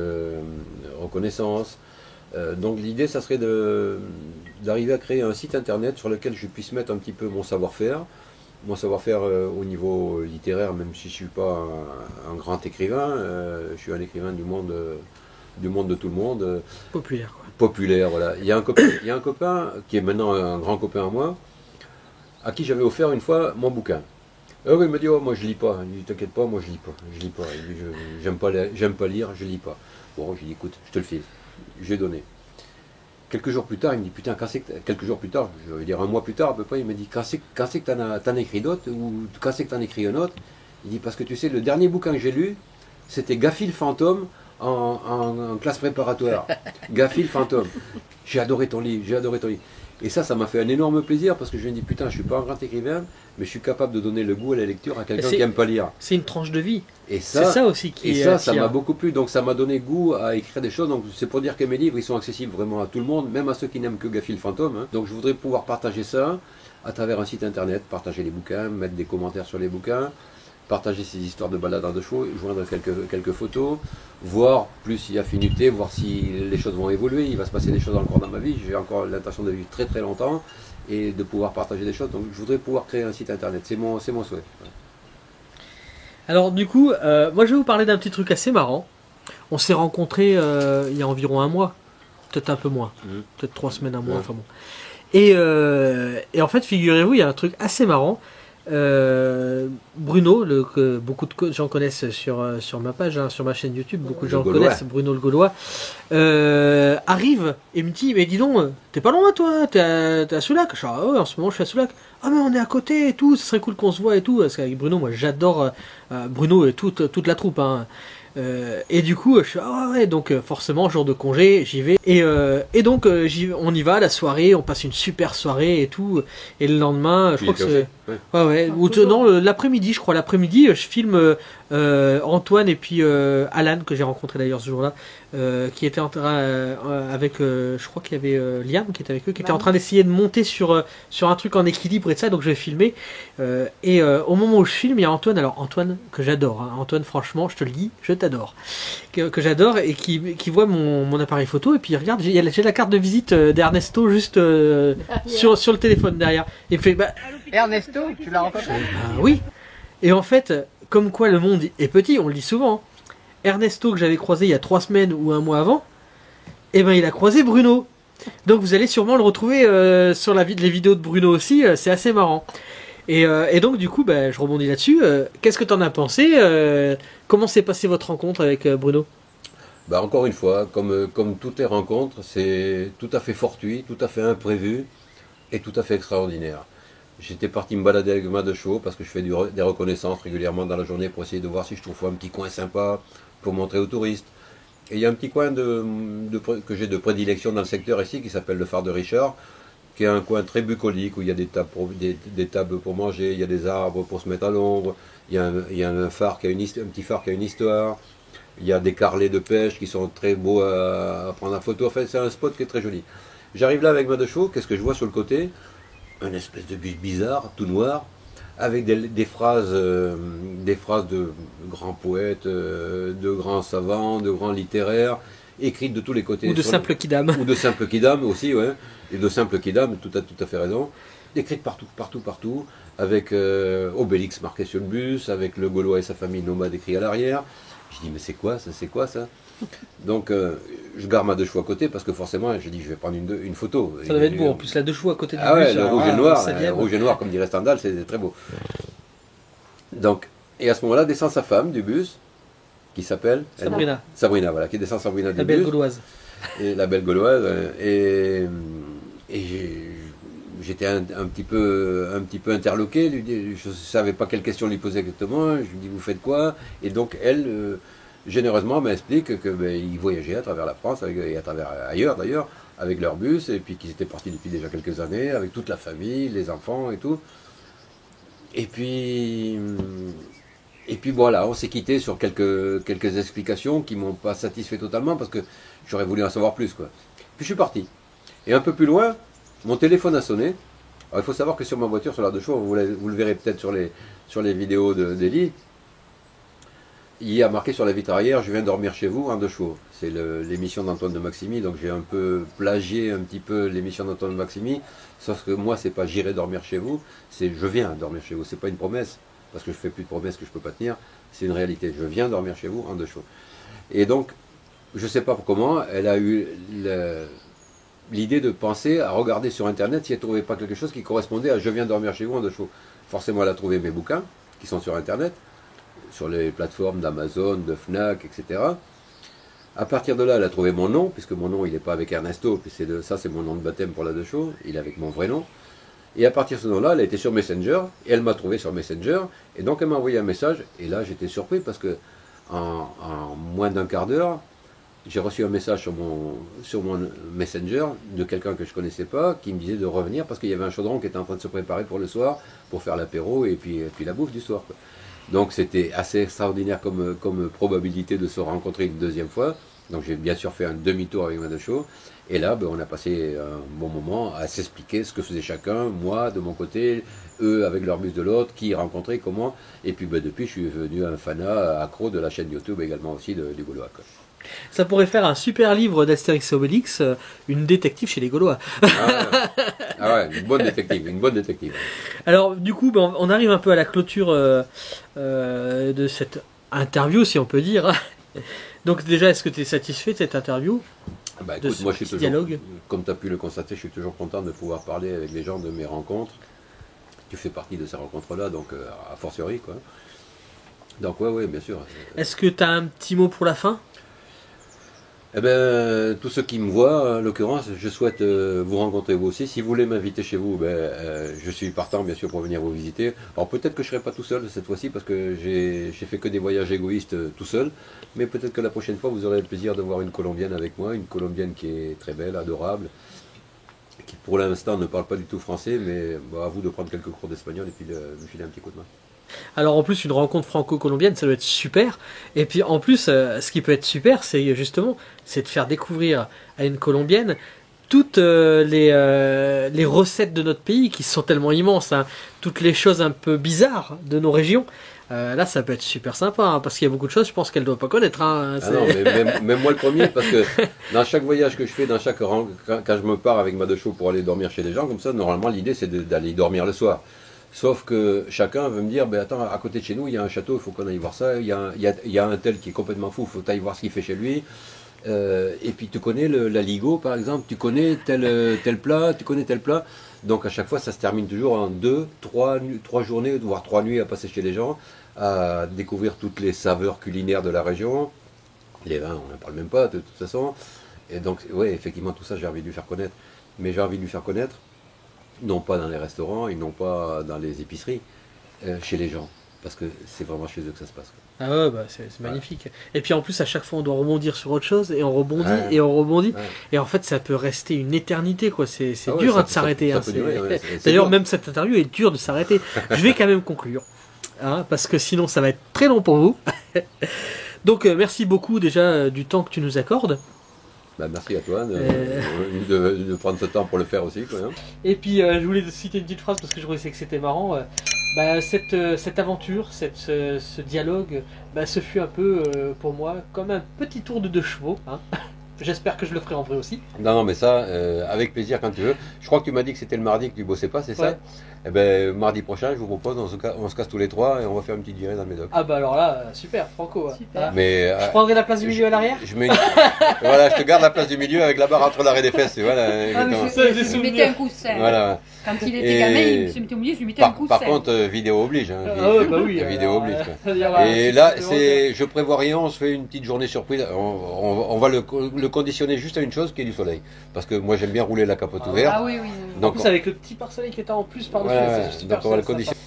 reconnaissances. Donc l'idée, ça serait d'arriver à créer un site internet sur lequel je puisse mettre un petit peu mon savoir-faire au niveau littéraire, même si je ne suis pas un grand écrivain, je suis un écrivain du monde de tout le monde. Populaire, quoi. Populaire, voilà. Il y a un copain qui est maintenant un grand copain à moi, à qui j'avais offert une fois mon bouquin. Oui, il m'a dit, oh, moi je lis pas. Il dit, t'inquiète pas, moi je lis pas. Je lis pas. Il dit, j'aime pas lire, je lis pas. Bon, j'ai dit, écoute, je te le file. J'ai donné. Quelques jours plus tard, il me dit, putain, quelques jours plus tard, je veux dire un mois plus tard à peu près, il me dit, quand c'est que t'en as écrit d'autres, ou quand c'est que t'en as écrit un autre? Il dit, parce que tu sais, le dernier bouquin que j'ai lu, c'était Gaffy le fantôme en classe préparatoire. Gaffy le fantôme. J'ai adoré ton livre, j'ai adoré ton livre. Et ça m'a fait un énorme plaisir parce que je me dis, putain, je suis pas un grand écrivain, mais je suis capable de donner le goût à la lecture à quelqu'un qui aime pas lire. C'est une tranche de vie. Et C'est ça aussi qui et ça m'a beaucoup plu. Donc ça m'a donné goût à écrire des choses. Donc c'est pour dire que mes livres, ils sont accessibles vraiment à tout le monde, même à ceux qui n'aiment que Gaffy le fantôme. Hein. Donc je voudrais pouvoir partager ça à travers un site internet, partager les bouquins, mettre des commentaires sur les bouquins, partager ces histoires de baladeurs de chevaux, joindre quelques photos, voir plus si affinité, voir si les choses vont évoluer, il va se passer des choses encore dans ma vie, j'ai encore l'intention de vivre très très longtemps et de pouvoir partager des choses, donc je voudrais pouvoir créer un site internet, c'est mon souhait. Ouais. Alors du coup, moi je vais vous parler d'un petit truc assez marrant. On s'est rencontrés il y a environ un mois, peut-être un peu moins, peut-être 3 semaines, un mois, enfin bon. Et en fait, figurez-vous, il y a un truc assez marrant. Bruno, que beaucoup de gens connaissent sur ma page, hein, sur ma chaîne YouTube, beaucoup de gens le connaissent, Bruno le Gaulois, arrive et me dit, mais dis donc, t'es pas loin toi, t'es à Soulac? Je dis, ah ouais, en ce moment je suis à Soulac. Ah mais on est à côté et tout, ce serait cool qu'on se voit et tout, parce qu'avec Bruno, moi j'adore Bruno et toute la troupe, hein. Et du coup, je suis ah ouais, donc forcément jour de congé, j'y vais et donc on y va la soirée, on passe une super soirée et tout. Et le lendemain, je crois que c'est ouais ou non l'après-midi, je crois l'après-midi, je filme Antoine et puis Alan que j'ai rencontré d'ailleurs ce jour-là, qui était en train avec, je crois qu'il y avait Liam qui était avec eux, qui était en train d'essayer de monter sur un truc en équilibre et de ça, donc je vais filmer. Et au moment où je filme, il y a Antoine, alors Antoine que j'adore, hein. Antoine franchement, je te le dis, je t'adore, que j'adore et qui voit mon appareil photo et puis il regarde, j'ai la carte de visite d'Ernesto juste sur le téléphone derrière. Et il fait bah, Ernesto, tu l'as rencontré? oui. Et en fait, comme quoi le monde est petit, on le dit souvent. Ernesto que j'avais croisé il y a 3 semaines ou un mois avant, et ben il a croisé Bruno. Donc vous allez sûrement le retrouver sur les vidéos de Bruno aussi, c'est assez marrant. Et donc du coup, bah, je rebondis là-dessus. Qu'est-ce que tu en as pensé? Comment s'est passée votre rencontre avec Bruno? Bah encore une fois, comme toutes les rencontres, c'est tout à fait fortuit, tout à fait imprévu et tout à fait extraordinaire. J'étais parti me balader avec ma de chevaux parce que je fais des reconnaissances régulièrement dans la journée pour essayer de voir si je trouve un petit coin sympa pour montrer aux touristes. Et il y a un petit coin que j'ai de prédilection dans le secteur ici qui s'appelle le phare de Richard, qui est un coin très bucolique où il y a des tables pour manger, il y a des arbres pour se mettre à l'ombre, il y a un phare qui a un petit phare qui a une histoire, il y a des carrelets de pêche qui sont très beaux à prendre en photo. Enfin, c'est un spot qui est très joli. J'arrive là avec ma de chevaux, qu'est-ce que je vois sur le côté? Un espèce de bus bizarre, tout noir, avec des phrases de grands poètes, de grands savants, de grands littéraires, écrites de tous les côtés. Ou de simples kidam. Ou de simples kidam aussi, ouais. Et de simples kidam, tout à fait raison. Écrites partout, avec Obélix marqué sur le bus, avec le Gaulois et sa famille nomade écrit à l'arrière. Je dis, mais c'est quoi ça? Donc je garde ma de chevaux à côté parce que forcément je dis je vais prendre une photo. Ça devait être beau en plus, la de chevaux à côté du bus. Ah ouais, le rouge et noir comme dirait Stendhal, c'est très beau. Donc, et à ce moment-là descend sa femme du bus qui s'appelle Sabrina, voilà, qui descend Sabrina du bus. La belle gauloise. Et la belle gauloise. Et j'étais un petit peu interloqué, je ne savais pas quelle question lui poser exactement, je lui dis vous faites quoi? Et donc elle généreusement m'explique qu'ils voyageaient à travers la France et à travers ailleurs d'ailleurs avec leur bus et puis qu'ils étaient partis depuis déjà quelques années avec toute la famille, les enfants et tout. Et puis voilà, on s'est quitté sur quelques explications qui m'ont pas satisfait totalement parce que j'aurais voulu en savoir plus quoi. Puis je suis parti. Et un peu plus loin, mon téléphone a sonné. Alors il faut savoir que sur ma voiture, sur l'air de chevaux, vous le verrez peut-être sur les vidéos d'Elie. Il y a marqué sur la vitre arrière, je viens dormir chez vous en 2 chevaux. C'est l'émission d'Antoine de Maximi, donc j'ai un peu plagié un petit peu l'émission d'Antoine de Maximi, sauf que moi c'est pas j'irai dormir chez vous, c'est je viens dormir chez vous. C'est pas une promesse, parce que je fais plus de promesses que je peux pas tenir, c'est une réalité. Je viens dormir chez vous en 2 chevaux. Et donc, je sais pas comment, elle a eu l'idée de penser à regarder sur Internet si elle ne trouvait pas quelque chose qui correspondait à « je viens dormir chez vous en 2 chevaux ». Forcément, elle a trouvé mes bouquins, qui sont sur Internet, sur les plateformes d'Amazon, de Fnac, etc. À partir de là, elle a trouvé mon nom, puisque mon nom, il n'est pas avec Ernesto, puis ça, c'est mon nom de baptême pour la 2 chevaux, il est avec mon vrai nom. Et à partir de ce nom-là, elle a été sur Messenger, et elle m'a trouvé sur Messenger, et donc elle m'a envoyé un message, et là, j'étais surpris, parce que en moins d'un quart d'heure, j'ai reçu un message sur mon Messenger de quelqu'un que je ne connaissais pas, qui me disait de revenir, parce qu'il y avait un chaudron qui était en train de se préparer pour le soir, pour faire l'apéro, et puis la bouffe du soir, quoi. Donc c'était assez extraordinaire comme probabilité de se rencontrer une 2e fois. Donc j'ai bien sûr fait un demi-tour avec ma 2 chevaux. Et là, on a passé un bon moment à s'expliquer ce que faisait chacun, moi de mon côté, eux avec leur bus de l'autre, qui rencontrait, comment. Et puis depuis, je suis devenu un fanat accro de la chaîne YouTube également aussi du Gaulois, quoi. Ça pourrait faire un super livre d'Astérix et Obélix, une détective chez les Gaulois. Ah ouais, une bonne détective. Alors du coup, on arrive un peu à la clôture de cette interview, si on peut dire. Donc déjà, est-ce que tu es satisfait de cette interview? Bah écoute, moi je suis toujours, dialogue. comme tu as pu le constater, je suis toujours content de pouvoir parler avec les gens de mes rencontres. Tu fais partie de ces rencontres-là, donc a fortiori, quoi. Donc ouais, bien sûr. Est-ce que tu as un petit mot pour la fin? Eh bien, tous ceux qui me voient, en l'occurrence, je souhaite vous rencontrer vous aussi. Si vous voulez m'inviter chez vous, je suis partant, bien sûr, pour venir vous visiter. Alors peut-être que je ne serai pas tout seul cette fois-ci, parce que j'ai fait que des voyages égoïstes tout seul. Mais peut-être que la prochaine fois, vous aurez le plaisir de voir une Colombienne avec moi, une Colombienne qui est très belle, adorable, qui pour l'instant ne parle pas du tout français, mais à vous de prendre quelques cours d'espagnol et puis de me filer un petit coup de main. Alors en plus, une rencontre franco-colombienne, ça doit être super. Et puis en plus, ce qui peut être super, c'est de faire découvrir à une Colombienne toutes les recettes de notre pays, qui sont tellement immenses, hein. Toutes les choses un peu bizarres de nos régions. Là, ça peut être super sympa, hein, parce qu'il y a beaucoup de choses, je pense qu'elle ne doit pas connaître. Hein, ah non, mais même moi le premier, parce que dans chaque voyage que je fais, quand je me pars avec ma 2 chevaux pour aller dormir chez les gens, comme ça, normalement, l'idée, c'est d'aller dormir le soir. Sauf que chacun veut me dire, attends, à côté de chez nous, il y a un château, il faut qu'on aille voir ça. Il y a un tel qui est complètement fou, il faut aller voir ce qu'il fait chez lui. Et puis tu connais la Ligo, par exemple, tu connais tel plat, tu connais tel plat. Donc à chaque fois, ça se termine toujours en 2, 3 journées, voire 3 nuits à passer chez les gens, à découvrir toutes les saveurs culinaires de la région. Les vins, on n'en parle même pas, de toute façon. Et donc, ouais, effectivement, tout ça, j'ai envie de lui faire connaître. Mais j'ai envie de lui faire connaître, non pas dans les restaurants et non pas dans les épiceries, chez les gens. Parce que c'est vraiment chez eux que ça se passe, quoi. Ah ouais, c'est magnifique. Et puis en plus, à chaque fois, on doit rebondir sur autre chose, et on rebondit, et on rebondit. Ouais. Et en fait, ça peut rester une éternité, quoi. C'est dur de s'arrêter. Hein. D'ailleurs, même cette interview est dure de s'arrêter. Je vais quand même conclure, hein, parce que sinon, ça va être très long pour vous. Donc, merci beaucoup déjà du temps que tu nous accordes. Merci à toi de prendre ce temps pour le faire aussi, quoi, hein. Et puis je voulais citer une petite phrase parce que je trouvais que c'était marrant. Cette aventure, ce dialogue, ce fut un peu pour moi comme un petit tour de 2 chevaux, hein. J'espère que je le ferai en vrai aussi. Non, mais ça, avec plaisir quand tu veux. Je crois que tu m'as dit que c'était le mardi que tu bossais pas, c'est ça? Ouais. Eh ben, mardi prochain, je vous propose, on se casse tous les 3 et on va faire une petite virée dans le Médoc. Ah bah alors là, super, Franco. Super. Mais, je prendrai la place du milieu à l'arrière. Voilà, je te garde la place du milieu avec la barre entre l'arrêt des fesses. Voilà, je lui mettais un coussin. Voilà. Quand il était gamin, il se mettait au milieu, je lui mettais un coussin. Par contre, vidéo oblige. Hein, oui, vidéo oblige. Et là, je prévois rien, on se fait une petite journée surprise. On va le conditionner juste à une chose qui est du soleil. Parce que moi, j'aime bien rouler la capote ouverte. Ah oui. Donc, en plus, avec le petit pare-soleil qui est en plus par-dessus. Voilà, donc on va le conditionner.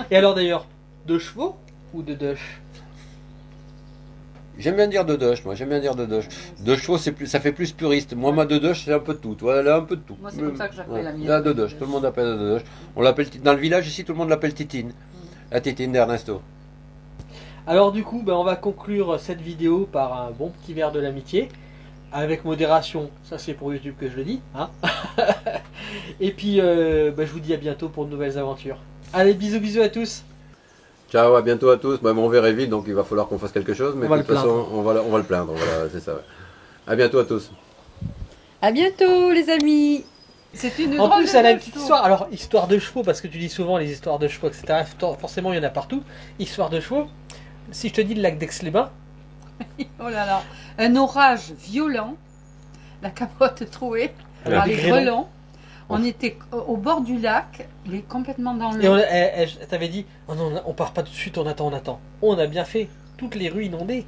Et alors d'ailleurs, 2 chevaux ou 2 dush? J'aime bien dire 2 dush, moi, j'aime bien dire 2 dush. 2 chevaux, ça fait plus puriste. Moi, ma 2 dush, c'est un peu de tout. Toi, elle a un peu de tout. Moi, c'est comme ça que j'appelle la mienne. La 2 dush, tout le monde appelle la 2 dush. On l'appelle, dans le village ici, tout le monde l'appelle Titine. La Titine d'Ernesto. Alors du coup, on va conclure cette vidéo par un bon petit verre de l'amitié. Avec modération, ça c'est pour YouTube que je le dis, hein. Et puis, je vous dis à bientôt pour de nouvelles aventures. Allez, bisous à tous. Ciao, à bientôt à tous. Mon verre est vide, donc il va falloir qu'on fasse quelque chose, mais de toute façon, on va le plaindre. Voilà, c'est ça. Ouais. À bientôt à tous. À bientôt, les amis. C'est une En plus, elle a une petite histoire. Alors, histoire de chevaux, parce que tu dis souvent les histoires de chevaux, etc. Forcément, il y en a partout. Histoire de chevaux. Si je te dis le lac d'Aix-les-Bains. Oh là là, un orage violent, la capote trouée, avec par des les grêlons. grelons. On était au bord du lac, il est complètement dans Et l'eau. elle t'avait dit, oh non, on part pas tout de suite, on attend. On a bien fait. Toutes les rues inondées.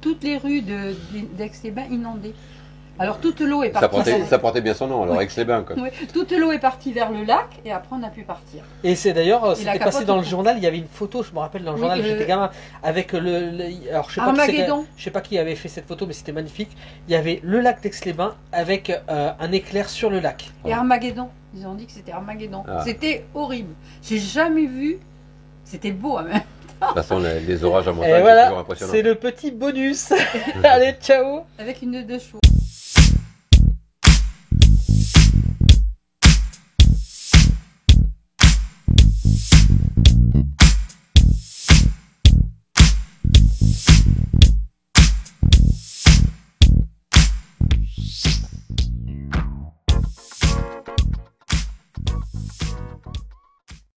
Toutes les rues d'Aix-les-Bains inondées. Alors toute l'eau est Ça partie. portait bien son nom, alors Oui. Aix-les-Bains, quoi. Oui, toute l'eau est partie vers le lac et après on a pu partir. Et c'est d'ailleurs, la c'était capote passé dans le au fond. journal, il y avait une photo, je me rappelle dans le Oui, journal, j'étais gamin, avec alors je sais pas Armageddon. je sais pas qui avait fait cette photo, mais c'était magnifique. Il y avait le lac d'Aix-les-Bains avec un éclair sur le lac. Et Armageddon. Ils ont dit que c'était Armageddon. Ah. C'était horrible. J'ai jamais vu. C'était beau, hein, même. De toute façon, les orages à Et montagne, c'est toujours voilà, impressionnant. c'est le petit bonus. Allez, ciao. Avec une de chevaux.